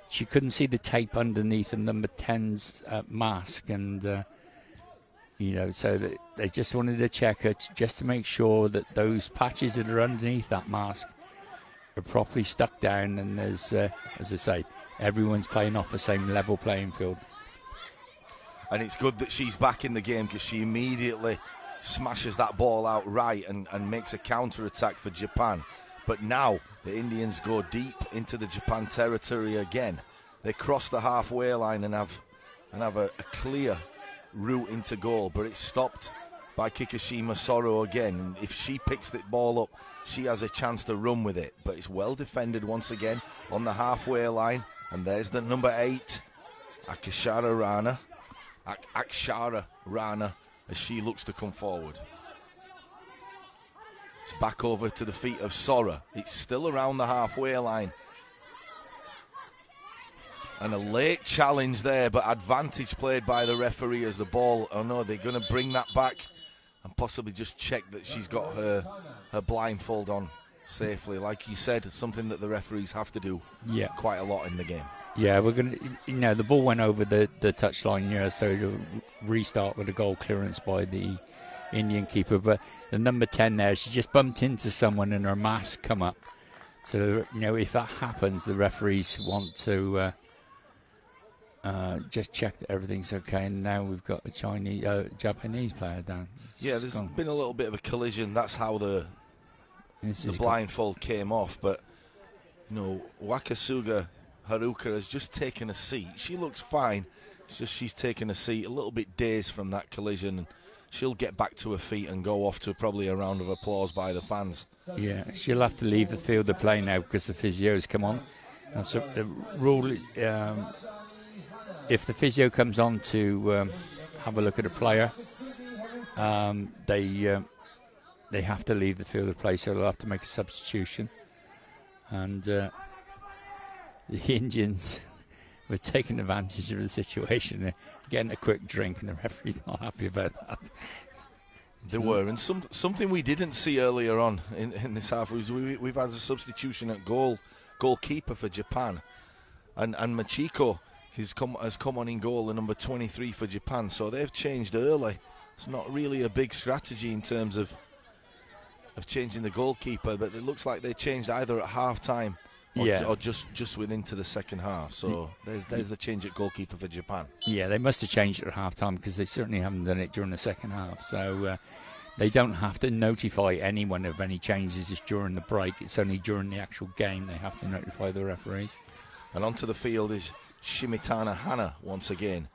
she couldn't see the tape underneath the number 10's mask, and, so they just wanted to check it just to make sure that those patches that are underneath that mask are properly stuck down, and as I say, everyone's playing off the same level playing field. And it's good that she's back in the game, because she immediately smashes that ball out right and makes a counter-attack for Japan. But now the Indians go deep into the Japan territory again. They cross the halfway line and have a clear route into goal, but it's stopped by Kikushima Sora again. And if she picks the ball up, she has a chance to run with it. But it's well defended once again on the halfway line. And there's the number 8, Akshara Rana, as she looks to come forward. It's back over to the feet of Sora. It's still around the halfway line. And a late challenge there, but advantage played by the referee as the ball... Oh no, they're going to bring that back and possibly just check that she's got her blindfold on safely. Like you said, something that the referees have to do quite a lot in the game. Yeah, we're going to, the ball went over the touchline here, so it'll restart with a goal clearance by the Indian keeper, but the number 10 there, she just bumped into someone and her mask come up. So, if that happens, the referees want to just check that everything's okay. And now we've got a Japanese player down. Yeah, there's been a little bit of a collision. That's how the blindfold came off. But, Wakasuga Haruka has just taken a seat. She looks fine. It's just she's taken a seat, a little bit dazed from that collision. And she'll get back to her feet and go off to probably a round of applause by the fans. Yeah, she'll have to leave the field of play now because the physio's come on. That's the rule. If the physio comes on to have a look at a player, they have to leave the field of play, so they'll have to make a substitution. And the Indians were taking advantage of the situation, they're getting a quick drink, and the referee's not happy about that. They were, and something we didn't see earlier on in this half was we've had a substitution at goalkeeper for Japan, and Machiko has come on in goal, the number 23 for Japan. So they've changed early. It's not really a big strategy in terms of changing the goalkeeper, but it looks like they changed either at half time or just within to the second half. So there's the change at goalkeeper for Japan. Yeah, they must have changed it at half time because they certainly haven't done it during the second half. So they don't have to notify anyone of any changes just during the break. It's only during the actual game they have to notify the referees. And onto the field is Shimitana Hana once again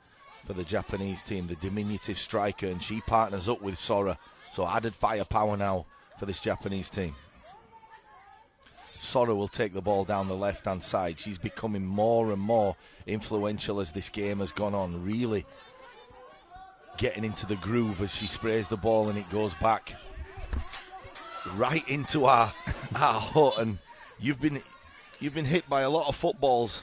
for the Japanese team, the diminutive striker, and she partners up with Sora. So added firepower now for this Japanese team. Sora will take the ball down the left-hand side. She's becoming more and more influential as this game has gone on, really getting into the groove as she sprays the ball and it goes back right into our hut. And you've been hit by a lot of footballs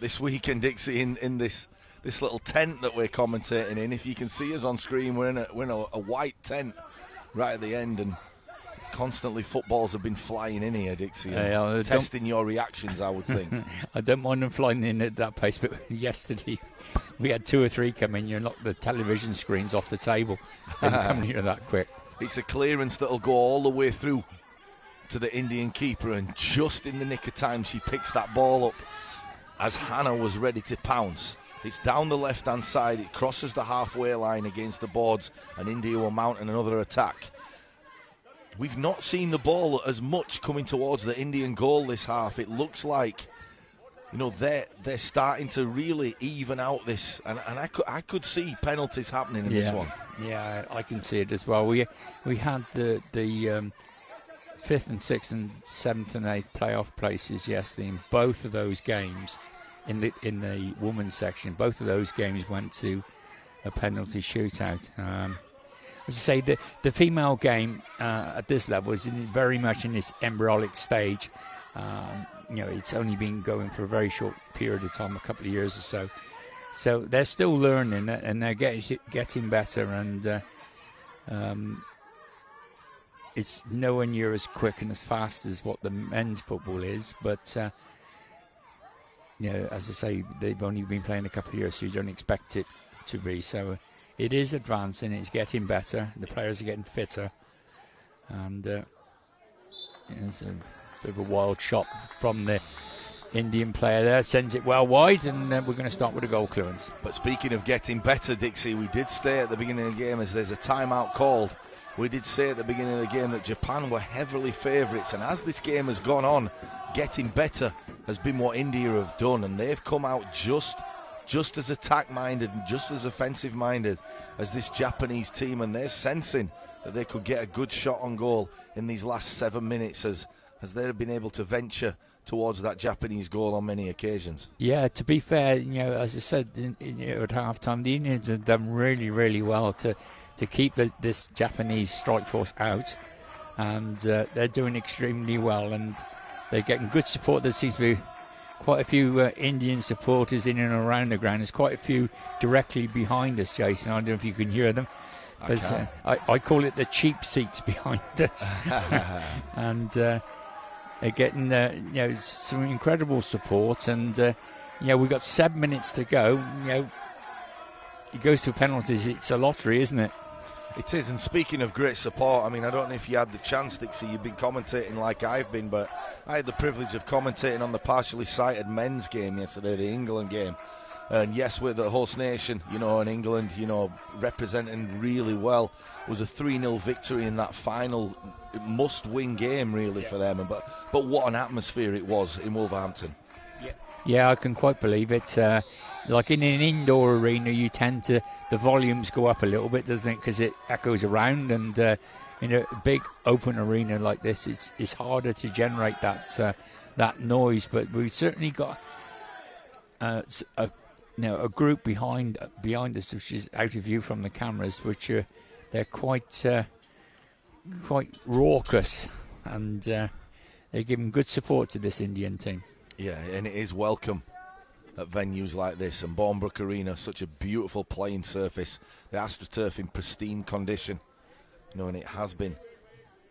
this weekend, Dixie, in this little tent that we're commentating in. If you can see us on screen, we're in a white tent right at the end, and constantly footballs have been flying in here, Dixie. Testing your reactions, I would think. I don't mind them flying in at that pace, but yesterday we had 2 or 3 come in. You knocked the television screens off the table. They didn't come here that quick. It's a clearance that'll go all the way through to the Indian keeper, and just in the nick of time she picks that ball up as Hannah was ready to pounce. It's down the left-hand side. It crosses the halfway line against the boards, and India will mount another attack. We've not seen the ball as much coming towards the Indian goal this half. It looks like, they're starting to really even out this, and I could see penalties happening in this one. Yeah, I can see it as well. We had the 5th and 6th and 7th and 8th playoff places yesterday in both of those games. In the women's section, both of those games went to a penalty shootout. As I say, the female game at this level is very much in this embryonic stage. It's only been going for a very short period of time, a couple of years or so. So they're still learning, and they're getting better. And it's nowhere near as quick and as fast as what the men's football is, but. As I say, they've only been playing a couple of years, so you don't expect it to be. So it is advancing, it's getting better, the players are getting fitter, and it's a bit of a wild shot from the Indian player there, sends it well wide, and we're going to start with a goal clearance. But speaking of getting better, Dixie, we did say at the beginning of the game, as there's a timeout called, we did say at the beginning of the game that Japan were heavily favourites, and as this game has gone on, getting better has been what India have done, and they've come out just as attack-minded and just as offensive-minded as this Japanese team, and they're sensing that they could get a good shot on goal in these last 7 minutes as they've been able to venture towards that Japanese goal on many occasions. Yeah, to be fair, as I said at half-time, the Indians have done really, really well to keep this Japanese strike force out, and they're doing extremely well, and they're getting good support. There seems to be quite a few Indian supporters in and around the ground. There's quite a few directly behind us, Jason. I don't know if you can hear them. I call it the cheap seats behind us. And they're getting some incredible support. And we've got 7 minutes to go. It goes to penalties. It's a lottery, isn't it? It is, and speaking of great support, I mean, I don't know if you had the chance, Dixie, you've been commentating like I've been, but I had the privilege of commentating on the partially sighted men's game yesterday, the England game. And yes, we're the host nation, and England, representing really well. It was a 3-0 victory in that final must-win game, really, for them. But what an atmosphere it was in Wolverhampton. Yeah, I can quite believe it. Like in an indoor arena, the volumes go up a little bit, doesn't it? Because it echoes around, and in a big open arena like this, it's harder to generate that noise. But we've certainly got a group behind us, which is out of view from the cameras, which they're quite raucous, and they're giving good support to this Indian team. Yeah, and it is welcome at venues like this, and Bournemouth Arena, such a beautiful playing surface, the AstroTurf in pristine condition, and it has been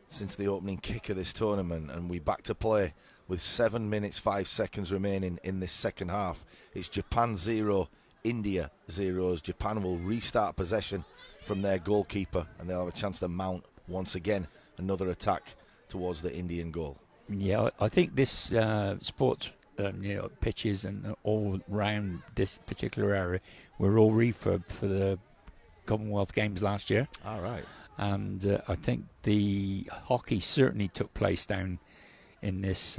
since the opening kick of this tournament, and we back to play with 7 minutes 5 seconds remaining in this second half. It's Japan 0, India 0, as Japan will restart possession from their goalkeeper, and they'll have a chance to mount once again another attack towards the Indian goal. Yeah, I think this sport pitches and all round this particular area were all refurbed for the Commonwealth Games last year. All right. And I think the hockey certainly took place down in this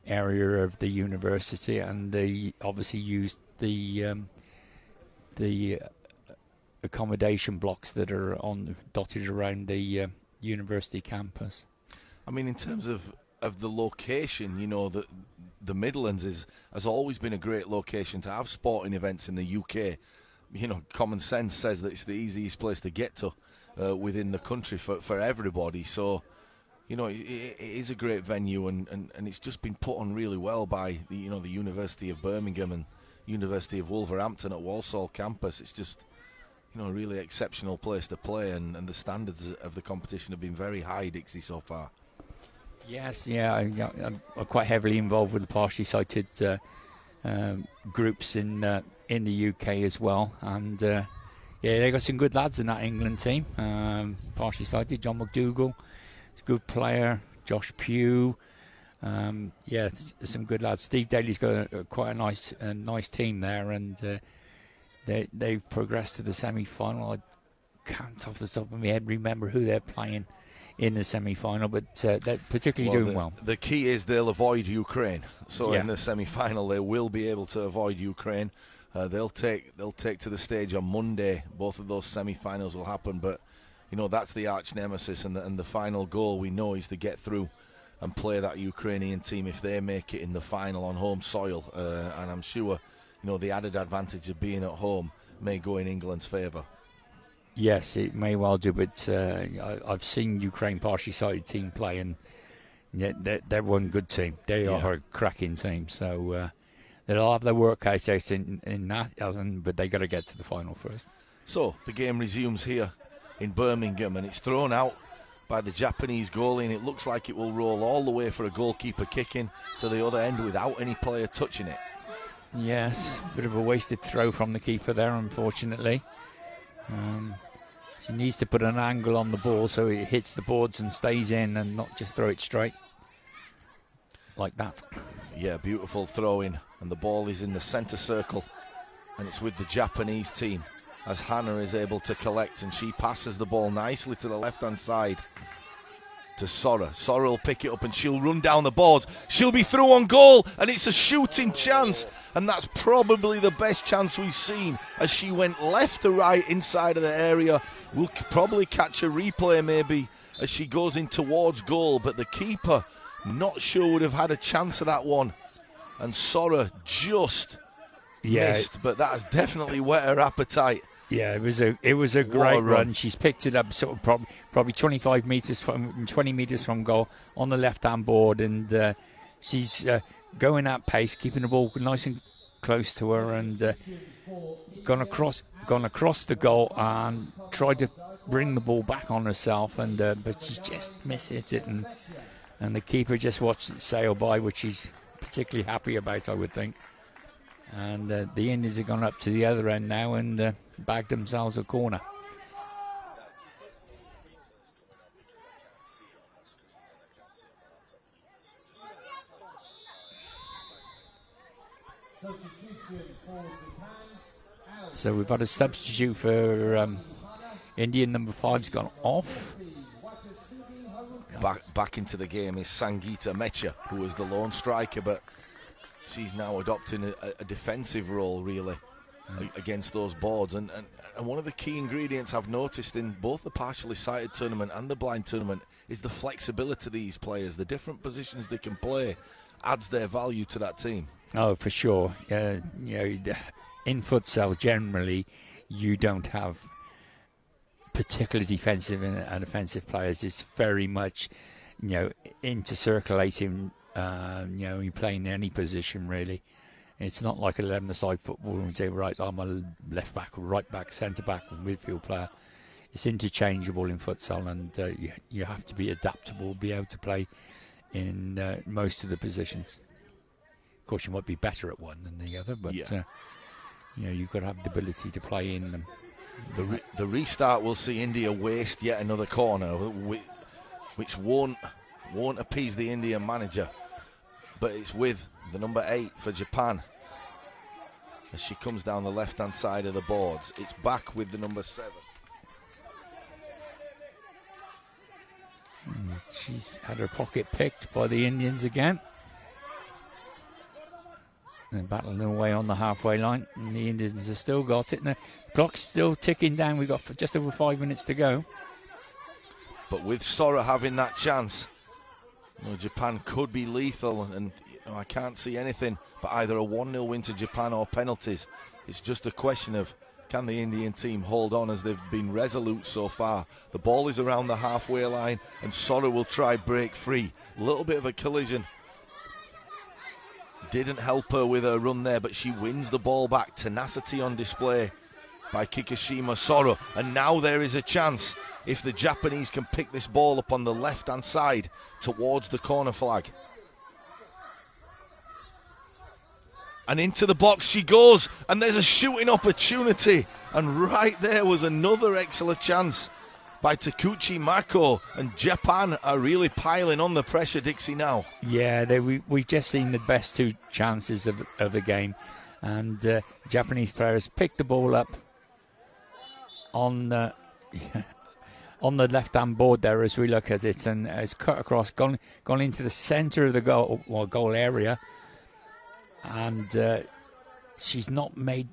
area of the university, and they obviously used the accommodation blocks that are dotted around the university campus. I mean, in terms of the location, the Midlands has always been a great location to have sporting events in the UK. Common sense says that it's the easiest place to get to within the country for everybody. So, it is a great venue, and it's just been put on really well by the University of Birmingham and University of Wolverhampton at Walsall campus. It's just, a really exceptional place to play, and the standards of the competition have been very high, Dixie, so far. Yes, yeah, I'm quite heavily involved with the partially sighted groups in the UK as well, and they got some good lads in that England team. Partially sighted, John McDougall, he's a good player. Josh Pugh, some good lads. Steve Daly's got quite a nice team there, and they've progressed to the semi-final. I can't off the top of my head remember who they're playing in the semi-final, but they're particularly doing well. The key is they'll avoid Ukraine. So in the semi-final, they will be able to avoid Ukraine. They'll take to the stage on Monday. Both of those semi-finals will happen, but that's the arch nemesis, and the final goal we know is to get through and play that Ukrainian team if they make it in the final on home soil. And I'm sure the added advantage of being at home may go in England's favour. Yes, it may well do, but I've seen Ukraine partially sighted team play, and they're one good team. They are a cracking team, so they'll have their work out in that, but they got to get to the final first. So the game resumes here in Birmingham, and it's thrown out by the Japanese goalie, and it looks like it will roll all the way for a goalkeeper kicking to the other end without any player touching it. Yes, bit of a wasted throw from the keeper there, unfortunately. He needs to put an angle on the ball so it hits the boards and stays in, and not just throw it straight like that. Yeah, beautiful throw-in, and the ball is in the centre circle, and it's with the Japanese team as Hannah is able to collect, and she passes the ball nicely to the left-hand side to Sora. Sora will pick it up and she'll run down the boards. She'll be through on goal, and it's a shooting chance, and that's probably the best chance we've seen as she went left to right inside of the area. We'll probably catch a replay maybe as she goes in towards goal, but the keeper not sure would have had a chance of that one, and Sora just missed, but that has definitely whet her appetite. Yeah, it was a great run. She's picked it up sort of probably 20 meters from goal on the left-hand board, and she's going at pace, keeping the ball nice and close to her, and gone across the goal and tried to bring the ball back on herself, and but she just mishit it, and the keeper just watched it sail by, which she's particularly happy about, I would think. And the Indians have gone up to the other end now and bagged themselves a corner. So we've had a substitute for Indian. Number 5's gone off. Back into the game is Sangeeta Mecha, who was the lone striker, but she's now adopting a defensive role, really, against those boards. And one of the key ingredients I've noticed in both the partially sighted tournament and the blind tournament is the flexibility of these players. The different positions they can play adds their value to that team. Oh, for sure. In futsal, generally, you don't have particularly defensive and offensive players. It's very much, intercirculating. You're playing in any position really. It's not like 11-a-side football and say, right, I'm a left back, or right back, centre back, or midfield player. It's interchangeable in futsal, and you have to be adaptable, be able to play in most of the positions. Of course, you might be better at one than the other, but you've got to have the ability to play in them. The restart will see India waste yet another corner, which won't appease the Indian manager. But it's with the number 8 for Japan as she comes down the left-hand side of the boards. It's back with the number 7. She's had her pocket picked by the Indians again. They're battling away on the halfway line, and the Indians have still got it. And the clock's still ticking down. We've got just over 5 minutes to go. But with Sora having that chance, Japan could be lethal, and I can't see anything but either a 1-0 win to Japan or penalties. It's just a question of, can the Indian team hold on, as they've been resolute so far. The ball is around the halfway line, and Sora will try break free. A little bit of a collision. Didn't help her with her run there, but she wins the ball back. Tenacity on display by Kikushima Soro. And now there is a chance, if the Japanese can pick this ball up on the left-hand side towards the corner flag. And into the box she goes, and there's a shooting opportunity. And right there was another excellent chance by Takuchi Mako, and Japan are really piling on the pressure, Dixie, now. Yeah, we've just seen the best 2 chances of the game, and Japanese players picked the ball up on the left-hand board there as we look at it, and it's cut across, gone into the centre of the goal area, and she's not made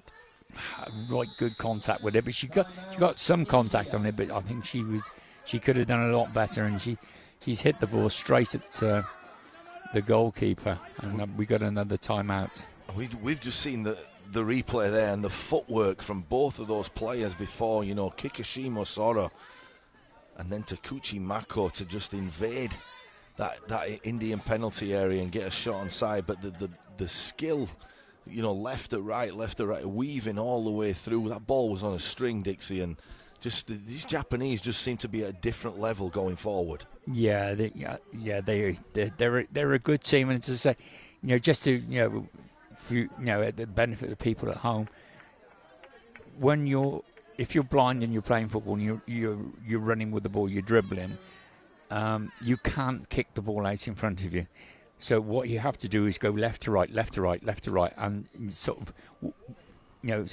right good contact with it, but she got some contact on it, but I think she could have done a lot better, and she's hit the ball straight at the goalkeeper, and we got another timeout. We've just seen the replay there, and the footwork from both of those players before, Kikushima Soro and then Takuchi Mako to just invade that Indian penalty area and get a shot on side, but the skill, left to right, weaving all the way through. That ball was on a string, Dixie, and just these Japanese just seem to be at a different level going forward. Yeah, they're a good team, and to say, just to at the benefit of the people at home, if you're blind and you're playing football and you're running with the ball, you're dribbling, you can't kick the ball out in front of you. So what you have to do is go left to right, and sort of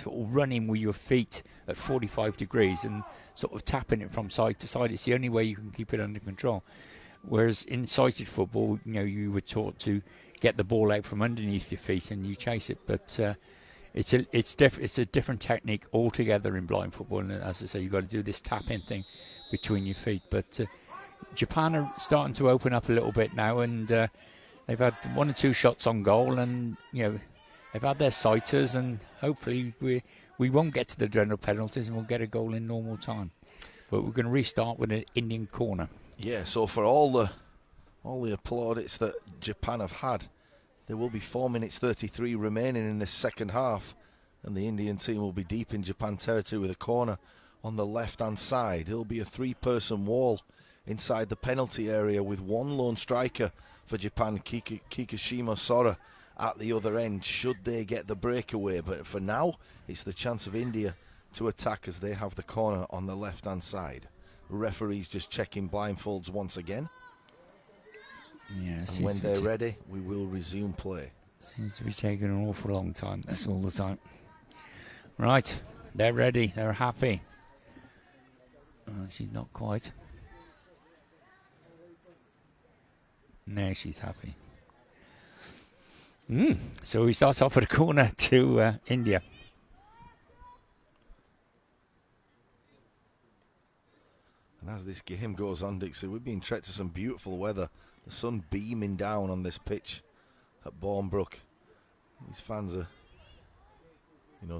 running with your feet at 45 degrees and sort of tapping it from side to side. It's the only way you can keep it under control. Whereas in sighted football, you were taught to get the ball out from underneath your feet and you chase it. But it's a different technique altogether in blind football. And as I say, you've got to do this tapping thing between your feet. But Japan are starting to open up a little bit now, and they've had 1 or 2 shots on goal, and they've had their sighters, and hopefully we won't get to the general penalties and we'll get a goal in normal time. But we're going to restart with an Indian corner. Yeah, so for all the plaudits that Japan have had, there will be 4 minutes 33 remaining in this second half, and the Indian team will be deep in Japan territory with a corner on the left-hand side. It'll be a 3-person wall inside the penalty area with 1 lone striker for Japan, Kikushima Sora, at the other end, should they get the breakaway. But for now, it's the chance of India to attack as they have the corner on the left-hand side. Referees just checking blindfolds once again. Yes. And when they're ready, we will resume play. Seems to be taking an awful long time. That's all the time. Right, they're ready. They're happy. She's not quite. No, she's happy. So we start off at a corner to India. And as this game goes on, Dixie, we've been treated to some beautiful weather. The sun beaming down on this pitch at Bournebrook. These fans are,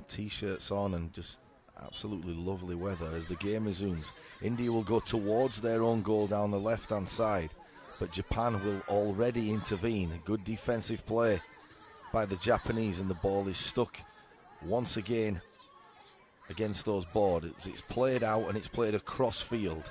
T-shirts on and just absolutely lovely weather as the game resumes. India will go towards their own goal down the left-hand side, but Japan will already intervene. Good defensive play by the Japanese, and the ball is stuck once again against those boards. It's played out and it's played across field.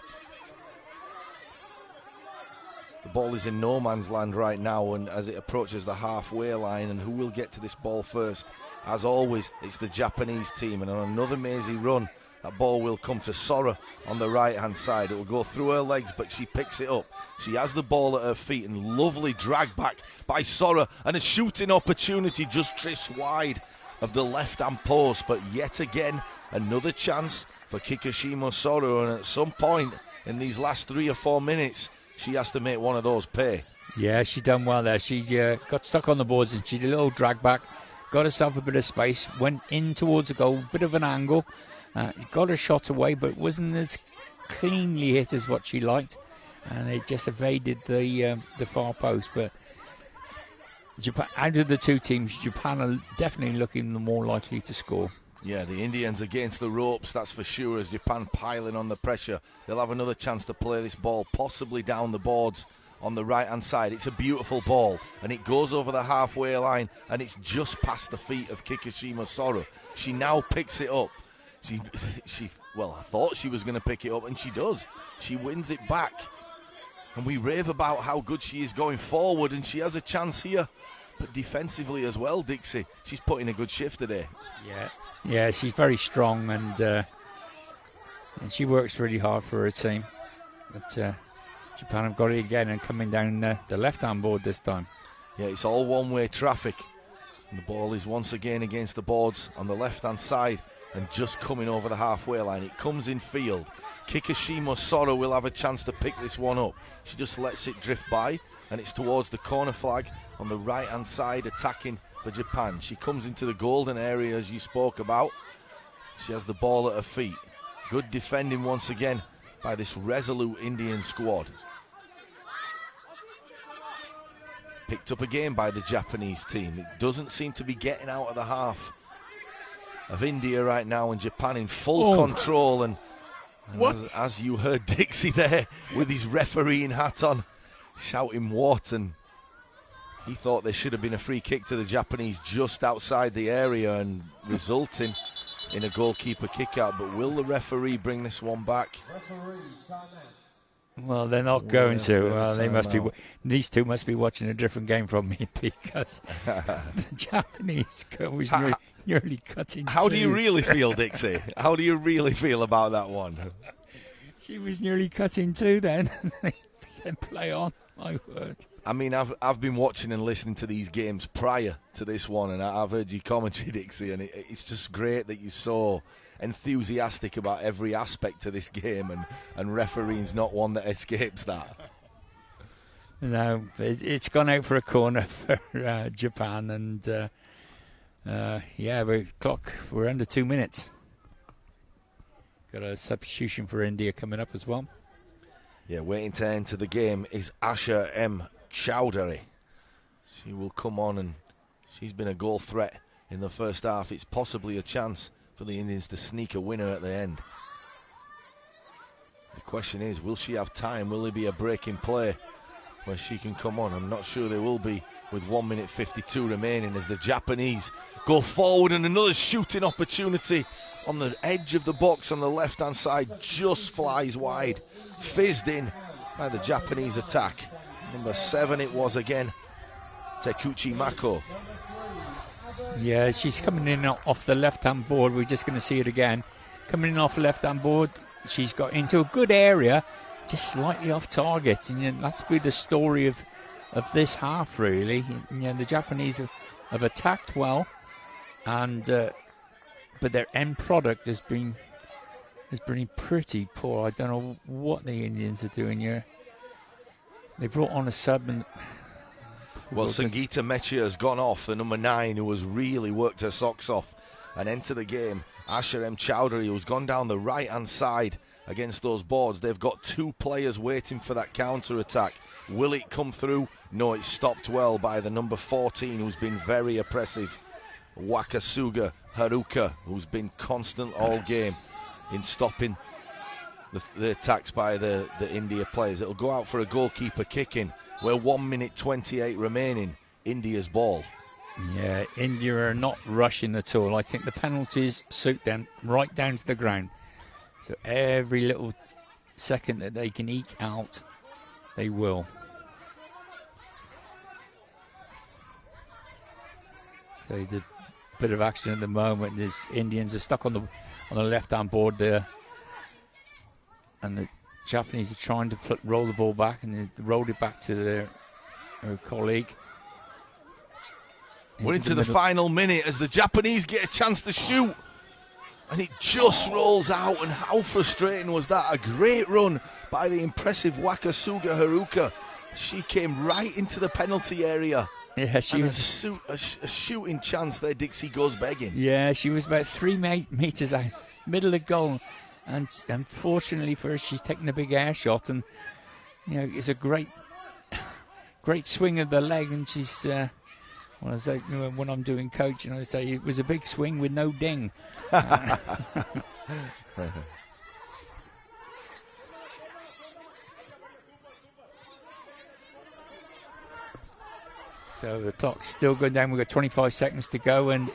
The ball is in no man's land right now, and as it approaches the halfway line, and who will get to this ball first? As always, it's the Japanese team, and on another mazy run, that ball will come to Sora on the right-hand side. It will go through her legs, but she picks it up. She has the ball at her feet, and lovely drag back by Sora, and a shooting opportunity just drifts wide of the left-hand post, but yet again, another chance for Kikushima Sora, and at some point in these last 3 or 4 minutes, she has to make one of those pay. Yeah, she done well there. She got stuck on the boards and she did a little drag back, got herself a bit of space, went in towards the goal, bit of an angle, got her shot away, but wasn't as cleanly hit as what she liked, and it just evaded the far post. But Japan, out of the two teams, Japan are definitely looking the more likely to score. Yeah, the Indians against the ropes, that's for sure, as Japan piling on the pressure. They'll have another chance to play this ball, possibly down the boards on the right-hand side. It's a beautiful ball, and it goes over the halfway line, and it's just past the feet of Kikushima Sora. She now picks it up. She I thought she was going to pick it up, and she does. She wins it back. And we rave about how good she is going forward, and she has a chance here. But defensively as well, Dixie, she's put in a good shift today. Yeah, she's very strong, and she works really hard for her team. But Japan have got it again and coming down the left-hand board this time. Yeah, it's all one-way traffic. And the ball is once again against the boards on the left-hand side and just coming over the halfway line. It comes in field. Kikushima Sora will have a chance to pick this one up. She just lets it drift by, and it's towards the corner flag on the right-hand side, attacking for Japan. She comes into the golden area as you spoke about. She has the ball at her feet. Good defending once again by this resolute Indian squad. Picked up again by the Japanese team. It doesn't seem to be getting out of the half of India right now, and Japan in full control. And as you heard Dixie there with his refereeing hat on, shouting what, and he thought there should have been a free kick to the Japanese just outside the area and resulting in a goalkeeper kick out. But will the referee bring this one back? Well, they're not going to. Well, they must be. These two must be watching a different game from me, because the Japanese girl was nearly cutting. How do you really feel, Dixie? How do you really feel about that one? She was nearly cutting too. Then they said, "Play on." My word. I mean, I've been watching and listening to these games prior to this one, and I've heard your commentary, Dixie, and it's just great that you're so enthusiastic about every aspect of this game, and refereeing's not one that escapes that. No, it's gone out for a corner for Japan, and we're under 2 minutes. Got a substitution for India coming up as well. Yeah, waiting to enter the game is Asha M. Chowdhury. She will come on, and she's been a goal threat in the first half. It's possibly a chance for the Indians to sneak a winner at the end. The question is, will she have time? Will there be a break in play where she can come on? I'm not sure there will be, with 1 minute 52 remaining, as the Japanese go forward, and another shooting opportunity on the edge of the box on the left-hand side just flies wide. Fizzed in by the Japanese attack. Number 7 it was again, Tekuchi Mako. Yeah, she's coming in off the left-hand board. We're just going to see it again. Coming in off the left-hand board, she's got into a good area, just slightly off target. And that's been the story of this half, really. The Japanese have have attacked well, and but their end product has been pretty poor. I don't know what the Indians are doing here. They brought on a sub, and well, Sangeeta Mechia has gone off, the number 9, who has really worked her socks off, and enter the game Asha M. Chowdhury, who's gone down the right-hand side against those boards. They've got 2 players waiting for that counter-attack. Will it come through? No, it's stopped well by the number 14, who's been very oppressive. Wakasuga Haruka, who's been constant all game in stopping the attacks by the India players. It'll go out for a goalkeeper kick-in. We're 1 minute 28 remaining. India's ball. Yeah, India are not rushing at all. I think the penalties suit them right down to the ground. So every little second that they can eke out, they will. So the bit of action at the moment is Indians are stuck on the left-hand board there, and the Japanese are trying to roll the ball back, and they rolled it back to their colleague. We're into the final minute as the Japanese get a chance to shoot, and it just rolls out. And how frustrating was that? A great run by the impressive Wakasuga Haruka. She came right into the penalty area. Yeah, she was a shooting chance there. Dixie goes begging. Yeah, she was about 3 meters out, middle of goal, and unfortunately for her, she's taken a big air shot, and it's a great swing of the leg, and she's. Well, I say, when I'm doing coaching, I say it was a big swing with no ding. So the clock's still going down. We've got 25 seconds to go, and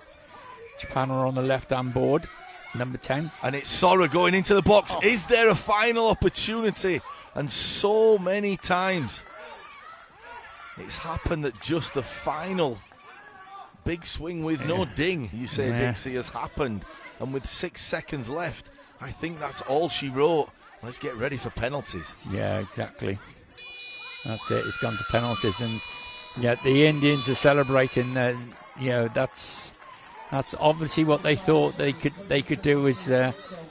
Japan are on the left-hand board, number 10. And it's Sora going into the box. Is there a final opportunity? And so many times it's happened that just the final big swing with no ding, you say, Dixie, has happened. And with 6 seconds left, I think that's all she wrote. Let's get ready for penalties. Yeah, exactly. That's it. It's gone to penalties. And yeah, the Indians are celebrating. That's obviously what they thought they could do is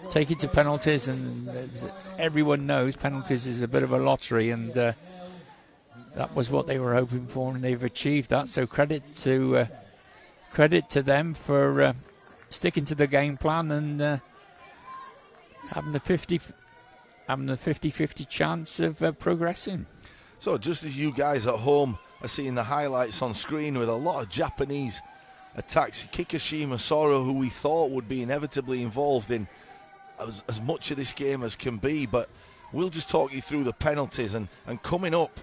take it to penalties. And as everyone knows, penalties is a bit of a lottery, and that was what they were hoping for, and they've achieved that. So credit to them for sticking to the game plan and having the 50-50 chance of progressing. So just as you guys at home are seeing the highlights on screen with a lot of Japanese attacks, Kikushima Sora, who we thought would be inevitably involved in as much of this game as can be, but we'll just talk you through the penalties. And coming up,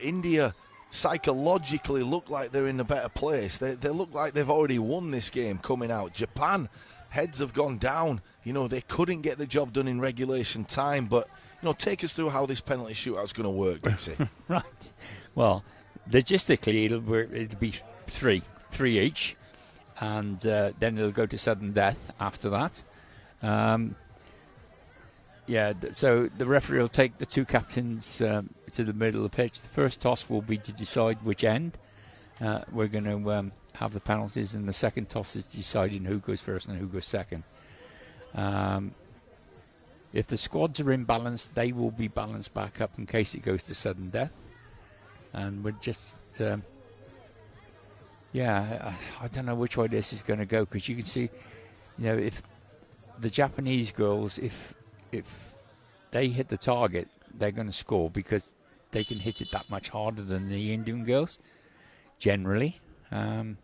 India psychologically look like they're in a better place. They look like they've already won this game coming out. Japan, heads have gone down. They couldn't get the job done in regulation time, but take us through how this penalty shootout's going to work, Dixie. Right. Well, logistically it'll be three each, and then it'll go to sudden death after that. So the referee will take the 2 captains to the middle of the pitch. The first toss will be to decide which end we're going to have the penalties, and the second toss is deciding who goes first and who goes second. If the squads are imbalanced, they will be balanced back up in case it goes to sudden death. And we're just, I don't know which way this is going to go, because you can see, if the Japanese girls, if they hit the target, they're going to score, because they can hit it that much harder than the Indian girls, generally. I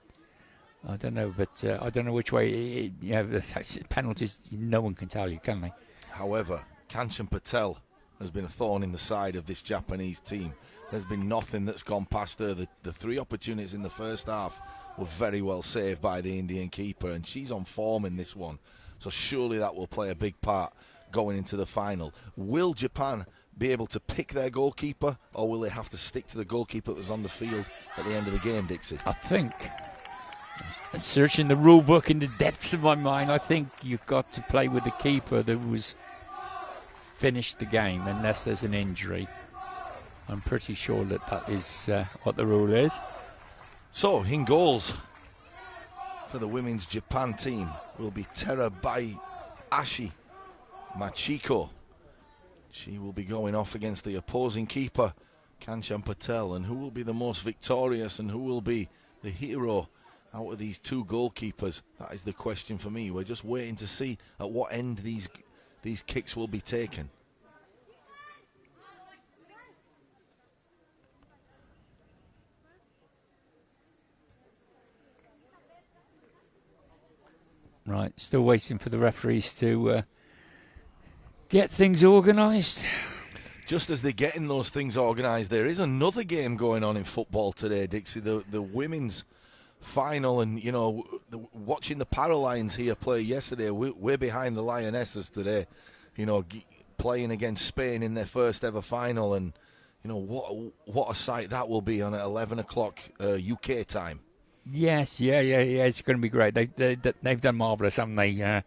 don't know, but I don't know which way. The penalties, no one can tell you, can they? However, Kanchan Patel has been a thorn in the side of this Japanese team. There's been nothing that's gone past her. The 3 opportunities in the first half were very well saved by the Indian keeper, and she's on form in this one. So surely that will play a big part going into the final. Will Japan be able to pick their goalkeeper, or will they have to stick to the goalkeeper that was on the field at the end of the game, Dixie? I think, searching the rule book in the depths of my mind, I think you've got to play with the keeper that was finished the game, unless there's an injury. I'm pretty sure that is what the rule is. So, in goals, for the women's Japan team will be Terabayashi Machiko. She will be going off against the opposing keeper, Kanchan Patel. And who will be the most victorious and who will be the hero out of these two goalkeepers? That is the question for me. We're just waiting to see at what end these kicks will be taken. Right, still waiting for the referees to get things organised. Just as they're getting those things organised, there is another game going on in football today, Dixie. The women's final, and you know, watching the Paralions here play yesterday, we're behind the Lionesses today. You know, playing against Spain in their first ever final, and you know what a sight that will be on at 11 o'clock UK time. Yes, yeah. It's going to be great. They've done marvellous, haven't they? Yeah,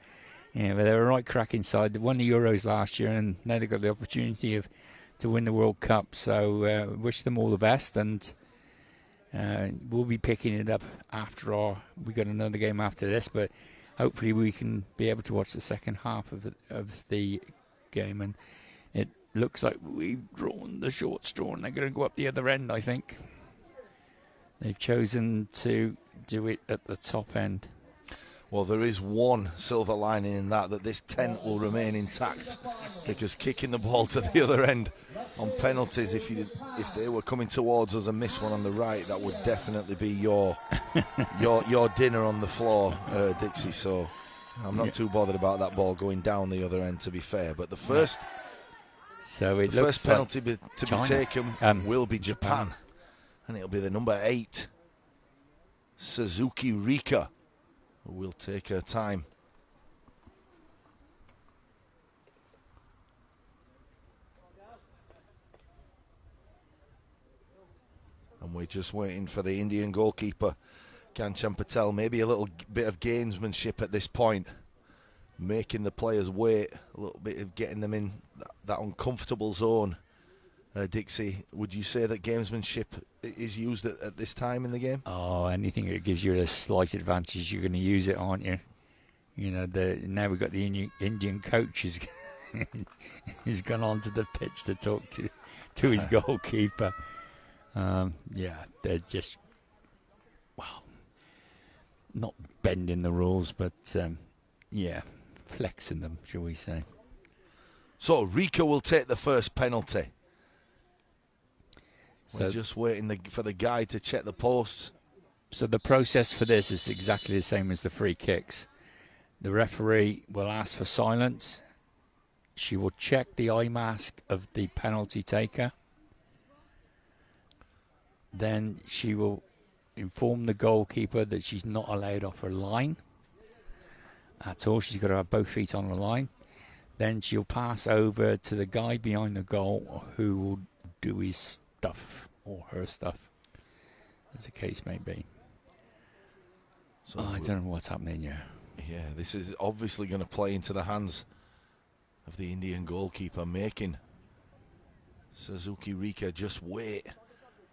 they were a right crack inside. They won the Euros last year, and now they've got the opportunity to win the World Cup. So wish them all the best, and we'll be picking it up after we got another game after this. But hopefully we can be able to watch the second half of the game, and it looks like we've drawn the short straw, and they're going to go up the other end, I think. They've chosen to do it at the top end. Well, there is one silver lining in that this tent will remain intact, because kicking the ball to the other end on penalties, if they were coming towards us and miss one on the right, that would definitely be your dinner on the floor, Dixie. So I'm not too bothered about that ball going down the other end, to be fair. But the first, penalty to be taken will be Japan. And it'll be the number 8, Suzuki Rika, who will take her time. And we're just waiting for the Indian goalkeeper, Kanchan Patel. Maybe a little bit of gamesmanship at this point, making the players wait, a little bit of getting them in that uncomfortable zone. Dixie, would you say that gamesmanship is used at this time in the game? Oh, anything that gives you a slight advantage, you're going to use it, aren't you? You know, now we've got the Indian coach he's gone onto the pitch to talk to his goalkeeper. They're just, not bending the rules, but flexing them, shall we say. So Rika will take the first penalty. We're So just waiting for the guy to check the posts. So the process for this is exactly the same as the free kicks. The referee will ask for silence. She will check the eye mask of the penalty taker. Then she will inform the goalkeeper that she's not allowed off her line at all. She's got to have both feet on the line. Then she'll pass over to the guy behind the goal, who will do his stuff, or her stuff, as the case may be. So I don't know what's happening here. Yeah, this is obviously going to play into the hands of the Indian goalkeeper, making Suzuki Rika just wait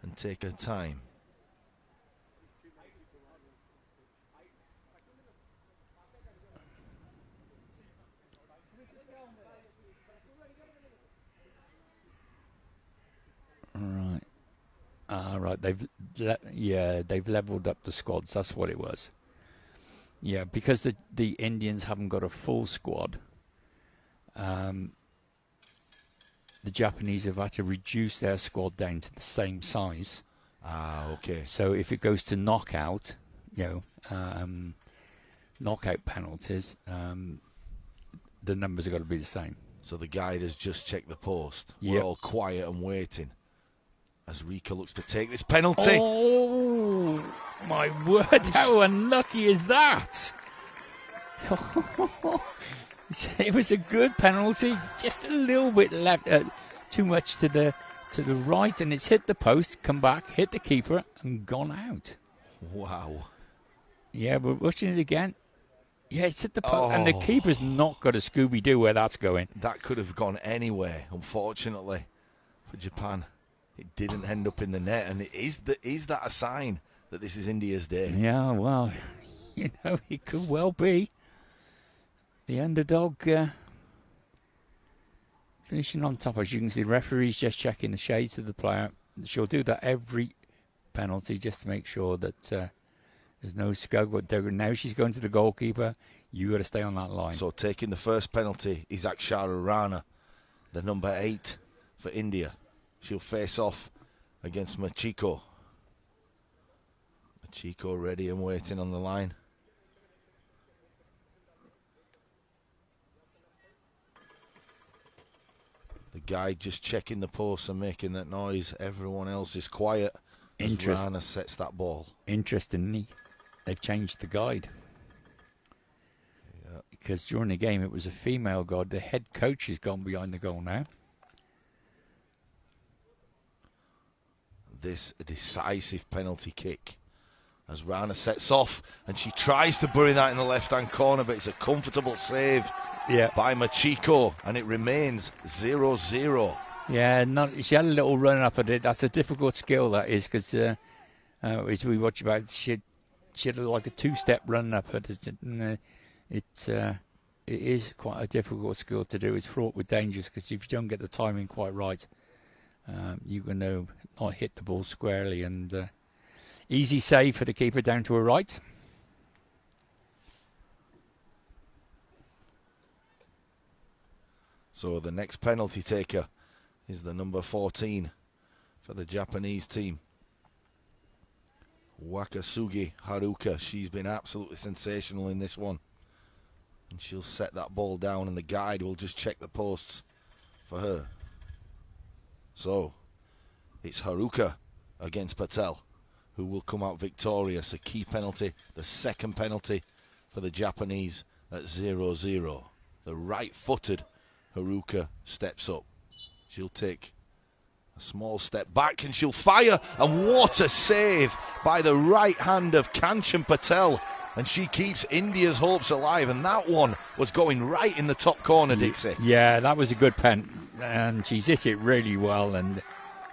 and take her time. Right. They've leveled up the squads. That's what it was. Yeah, because the Indians haven't got a full squad. The Japanese have had to reduce their squad down to the same size. Okay. So if it goes to knockout, knockout penalties, the numbers are going to be the same. So the guide has just checked the post. Yep. We're all quiet and waiting as Rika looks to take this penalty. Oh, my word, how unlucky is that? It was a good penalty, just a little bit left, too much to the right, and it's hit the post, come back, hit the keeper, and gone out. Wow. Yeah, we're watching it again. Yeah, it's hit the post, and the keeper's not got a Scooby-Doo where that's going. That could have gone anywhere, unfortunately, for Japan. It didn't end up in the net, and is that a sign that this is India's day? Yeah, well, You know, it could well be the underdog finishing on top. As you can see, the referee's just checking the shades of the player. She'll do that every penalty just to make sure that there's no scug. Now she's going to the goalkeeper. You got to stay on that line. So taking the first penalty is Akshara Rana, the number 8 for India. She'll face off against Machiko. Machiko ready and waiting on the line. The guy just checking the posts and making that noise. Everyone else is quiet as Rana sets that ball. Interestingly, they've changed the guide. Yeah. Because during the game it was a female guide. The head coach has gone behind the goal now. This a decisive penalty kick as Rana sets off and she tries to bury that in the left-hand corner, but it's a comfortable save by Machiko, and it remains 0-0. Yeah, she had a little run up at it. That's a difficult skill, that is, because as we watch about, she had like a two-step run up at it. And, it is quite a difficult skill to do. It's fraught with dangers because if you don't get the timing quite right, you're going to not hit the ball squarely. And easy save for the keeper down to her right. So the next penalty taker is the number 14 for the Japanese team, Wakasugi Haruka. She's been absolutely sensational in this one. And she'll set that ball down and the guide will just check the posts for her. So it's Haruka against Patel who will come out victorious. A key penalty, the second penalty for the Japanese at 0-0. The right-footed Haruka steps up. She'll take a small step back and she'll fire. And what a save by the right hand of Kanchan Patel. And she keeps India's hopes alive. And that one was going right in the top corner, Dixie. Yeah, that was a good pen. And she's hit it really well. And,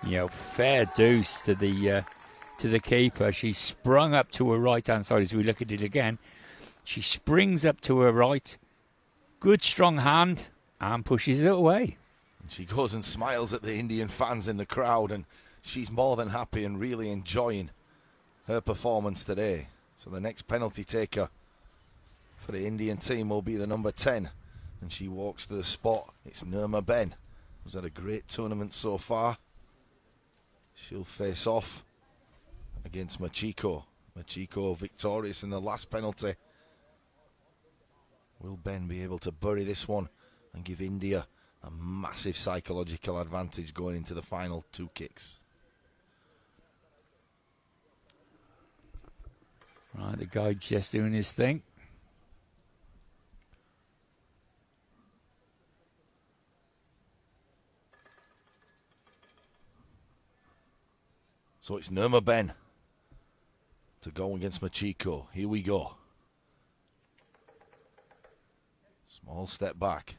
you know, fair dues to the keeper. She sprung up to her right-hand side as we look at it again. She springs up to her right. Good strong hand. And pushes it away. And she goes and smiles at the Indian fans in the crowd, and she's more than happy and really enjoying her performance today. So the next penalty taker for the Indian team will be the number 10, and she walks to the spot. It's Nirma Ben, who's had a great tournament so far. She'll face off against Machiko. Machiko victorious in the last penalty. Will Ben be able to bury this one and give India a massive psychological advantage going into the final two kicks? Right, the guide's just doing his thing. So it's Nirma Ben to go against Machiko. Here we go. Small step back.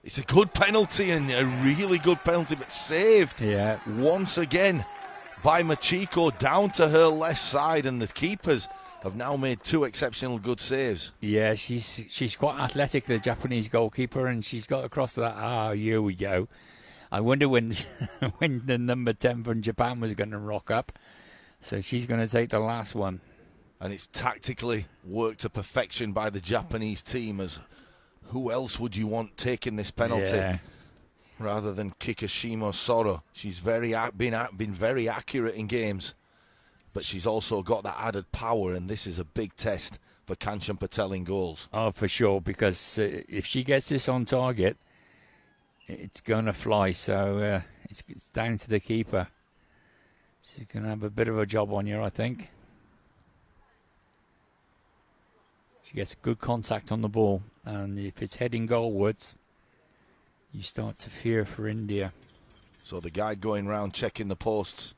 It's a good penalty and a really good penalty, but saved once again by Machiko down to her left side, and the keepers have now made two exceptional good saves. Yeah, she's quite athletic, the Japanese goalkeeper, and she's got across to that. Here we go. I wonder when when the number 10 from Japan was going to rock up. So she's going to take the last one. And it's tactically worked to perfection by the Japanese team, as who else would you want taking this penalty rather than Kikushima Soro? She's been very accurate in games, but she's also got that added power, and this is a big test for Kanchan Patel in goals. Oh, for sure, because if she gets this on target, it's going to fly. So it's down to the keeper. She's going to have a bit of a job on you, I think. She gets good contact on the ball, and if it's heading goalwards, you start to fear for India. So the guide going round checking the posts,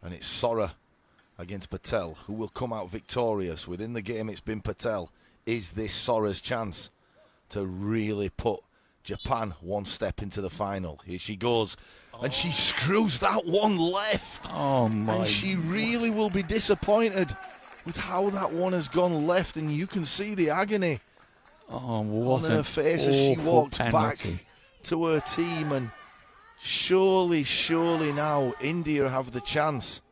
and it's Sora against Patel, who will come out victorious. Within the game, it's been Patel. Is this Sora's chance to really put Japan one step into the final. Here she goes. And she screws that one left. Oh, my. And she really will be disappointed with how that one has gone left. And you can see the agony on her face as she walks back to her team. And surely now India have the chance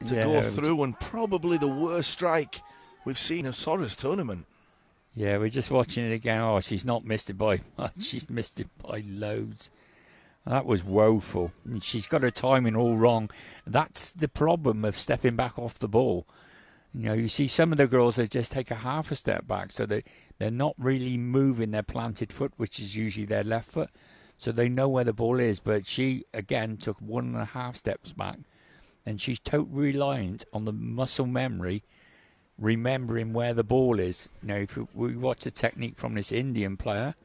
to go through. And probably the worst strike we've seen in Sora's tournament. Yeah, we're just watching it again. Oh, she's not missed it by much. She's missed it by loads. That was woeful. She's got her timing all wrong. That's the problem of stepping back off the ball. You know, you see some of the girls that just take a half a step back, so they're not really moving their planted foot, which is usually their left foot. So they know where the ball is. But she, again, took 1.5 steps back. And she's totally reliant on the muscle memory, remembering where the ball is. You know, if we watch the technique from this Indian player,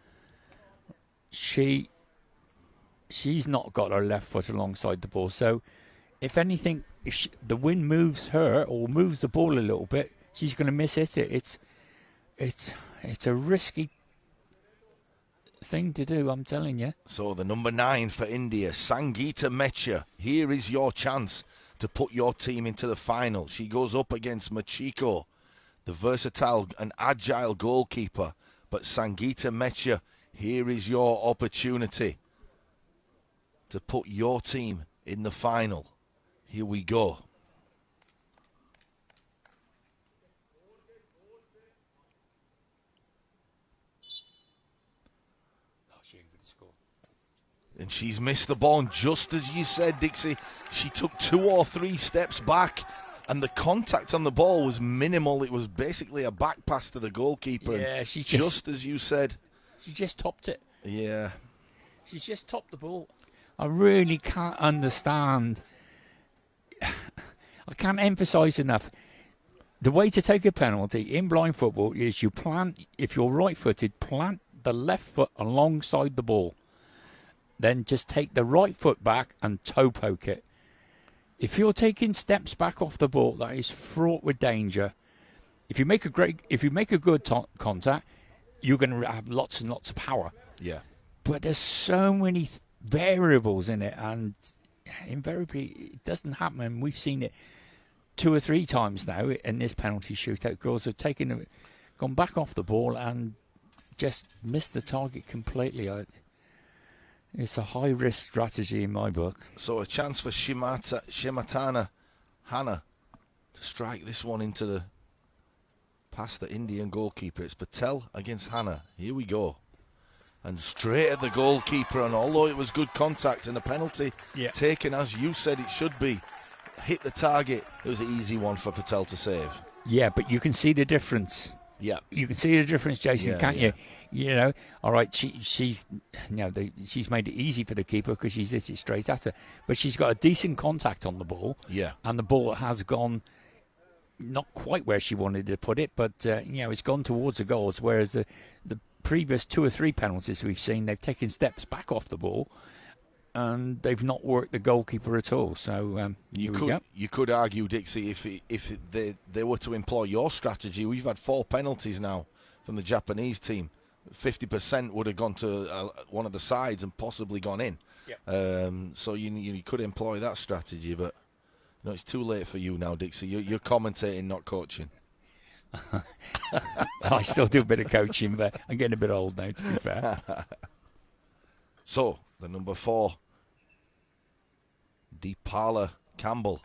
she's not got her left foot alongside the ball. So, if anything, if the wind moves her or moves the ball a little bit, she's going to miss-hit it. It's a risky thing to do, I'm telling you. So the number 9 for India, Sangeeta Mechha. Here is your chance to put your team into the final. She goes up against Machiko, the versatile and agile goalkeeper. But Sangeeta Mechha, here is your opportunity to put your team in the final. Here we go. And she's missed the ball, and just as you said, Dixie, she took 2 or 3 steps back, and the contact on the ball was minimal. It was basically a back pass to the goalkeeper. Yeah, she just as you said. She just topped it. Yeah. She's just topped the ball. I really can't understand. I can't emphasise enough. The way to take a penalty in blind football is you plant, if you're right-footed, plant the left foot alongside the ball. Then just take the right foot back and toe poke it. If you're taking steps back off the ball, that is fraught with danger. If you make a good contact, you're going to have lots and lots of power. Yeah. But there's so many variables in it, and invariably it doesn't happen. And we've seen it 2 or 3 times now in this penalty shootout. Girls have gone back off the ball and just missed the target completely. It's a high-risk strategy in my book. So a chance for Shimatana Hannah to strike this one into past the Indian goalkeeper. It's Patel against Hannah. Here we go. And straight at the goalkeeper. And although it was good contact and a penalty taken as you said it should be, hit the target, it was an easy one for Patel to save. Yeah, but you can see the difference. Yeah, you can see the difference, Jason, can't you? You know, all right. She's made it easy for the keeper because she's hit it straight at her, but she's got a decent contact on the ball. Yeah, and the ball has gone not quite where she wanted to put it, but it's gone towards the goals. Whereas the previous 2 or 3 penalties we've seen, they've taken steps back off the ball, and they've not worked the goalkeeper at all. So you could argue, Dixie, if they were to employ your strategy, we've had 4 penalties now from the Japanese team. 50% would have gone to one of the sides and possibly gone in. Yep. So you could employ that strategy, but it's too late for you now, Dixie. You're commentating, not coaching. I still do a bit of coaching, but I'm getting a bit old now, to be fair. So the number 4. Deepala Campbell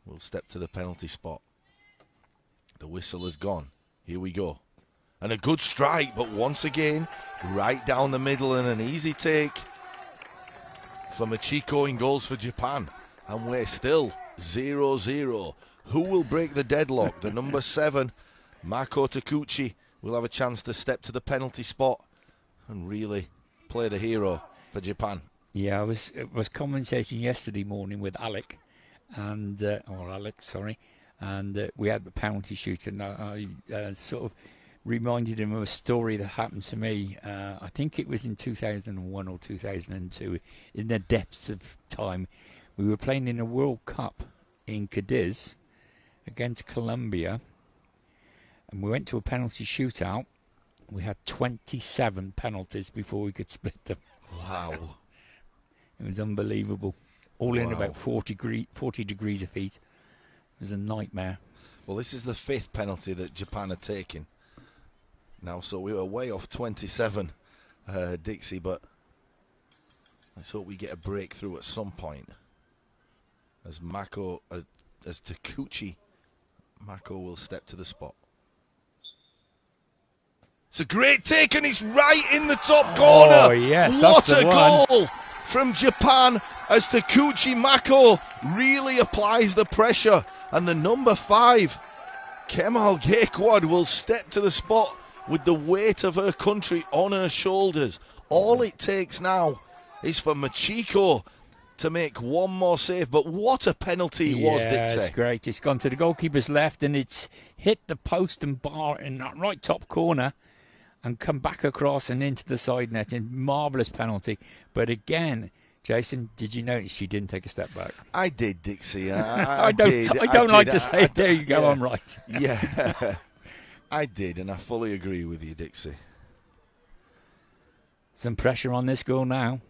will step to the penalty spot. The whistle has gone. Here we go. And a good strike, but once again, right down the middle and an easy take for Machiko in goals for Japan. And we're still 0-0. Who will break the deadlock? The number 7, Mako Takuchi, will have a chance to step to the penalty spot and really play the hero for Japan. Yeah, I was commentating yesterday morning with Alec, and we had the penalty shoot, and I sort of reminded him of a story that happened to me. I think it was in 2001 or 2002, in the depths of time. We were playing in a World Cup in Cadiz against Colombia, and we went to a penalty shootout, We had 27 penalties before we could split them. Wow. It was unbelievable. All in about 40 degrees of heat. It was a nightmare. Well, this is the 5th penalty that Japan are taking now, so we were way off 27, Dixie, but let's hope we get a breakthrough at some point. As Takuchi Mako will step to the spot. It's a great take, and it's right in the top corner. Oh, yes, what that's the a one. goal from Japan as Takuchi Mako really applies the pressure. And the number 5, Kemal Gaikwad, will step to the spot with the weight of her country on her shoulders. All it takes now is for Machiko to make one more save. But what a penalty it was, Dixie. It's great. It's gone to the goalkeeper's left, and it's hit the post and bar in that right top corner and come back across and into the side net. In marvellous penalty. But again, Jason, did you notice she didn't take a step back? I did, Dixie. I don't like to say it. There you go, I'm right. Yeah, I did, and I fully agree with you, Dixie. Some pressure on this goal now.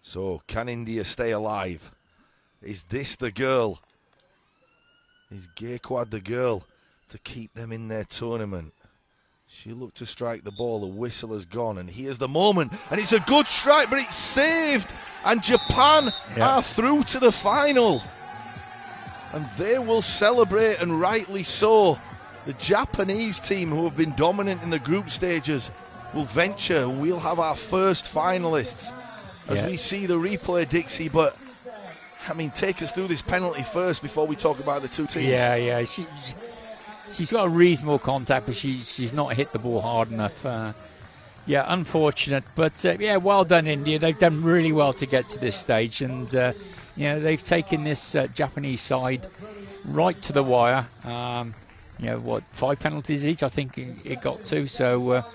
So, can India stay alive? Is this the girl? Is Gaikwad the girl to keep them in their tournament? She looked to strike the ball, the whistle has gone, and here's the moment, and it's a good strike, but it's saved, and Japan are through to the final. And they will celebrate, and rightly so. The Japanese team, who have been dominant in the group stages, will venture, and we'll have our first finalists as we see the replay, Dixie. But I mean, take us through this penalty first before we talk about the two teams. Yeah. She's got a reasonable contact, but she's not hit the ball hard enough. Unfortunate. But, well done, India. They've done really well to get to this stage. And, they've taken this Japanese side right to the wire. 5 penalties each, I think it got to. So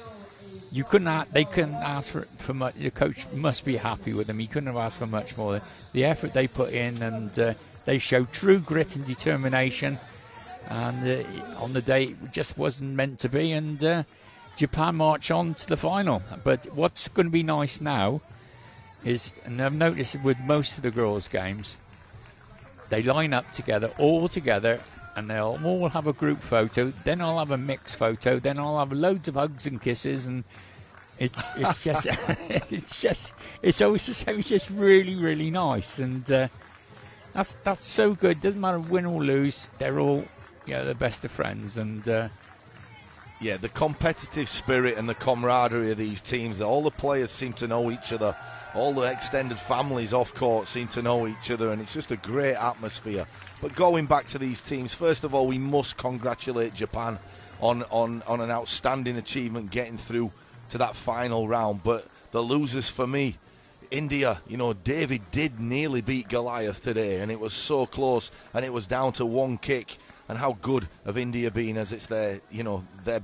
they couldn't ask for much. The coach must be happy with them. He couldn't have asked for much more. The effort they put in, and they showed true grit and determination. And on the day, it just wasn't meant to be. And Japan march on to the final. But what's going to be nice now is, and I've noticed with most of the girls' games, they line up together, all together, and they'll all have a group photo. Then I'll have a mixed photo. Then I'll have loads of hugs and kisses, and it's just it's always just really, really nice. And that's so good. Doesn't matter win or lose. They're all the best of friends. And the competitive spirit and the camaraderie of these teams. All the players seem to know each other. All the extended families off court seem to know each other, and it's just a great atmosphere. But going back to these teams, first of all, we must congratulate Japan on an outstanding achievement, getting through to that final round. But the losers for me, India, David did nearly beat Goliath today, and it was so close, and it was down to one kick. And how good have India been as it's their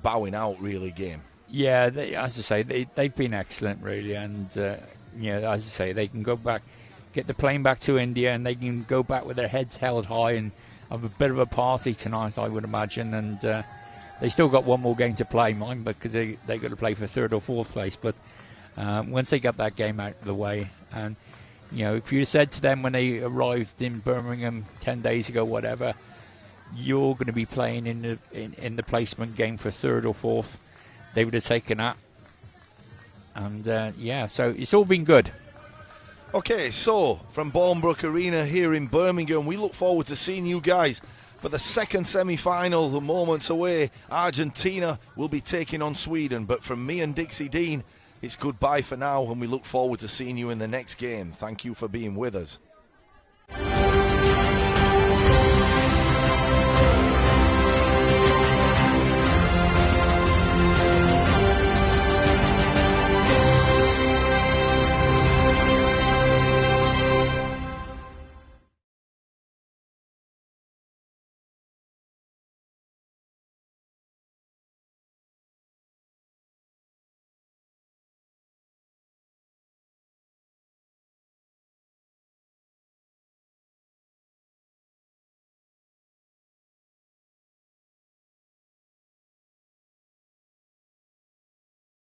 bowing out really game. Yeah, as I say, they've been excellent really, and as I say, they can go back, get the plane back to India, and they can go back with their heads held high and have a bit of a party tonight, I would imagine. And they still got one more game to play, mind, because they got to play for 3rd or 4th place. But once they get that game out of the way, and if you said to them when they arrived in Birmingham 10 days ago, whatever, you're going to be playing in the placement game for 3rd or 4th, they would have taken that. And so it's all been good. Okay, so from Bournebrook Arena here in Birmingham, we look forward to seeing you guys for the second semi-final. The moments away, Argentina will be taking on Sweden. But from me and Dixie Dean, it's goodbye for now, and we look forward to seeing you in the next game. Thank you for being with us.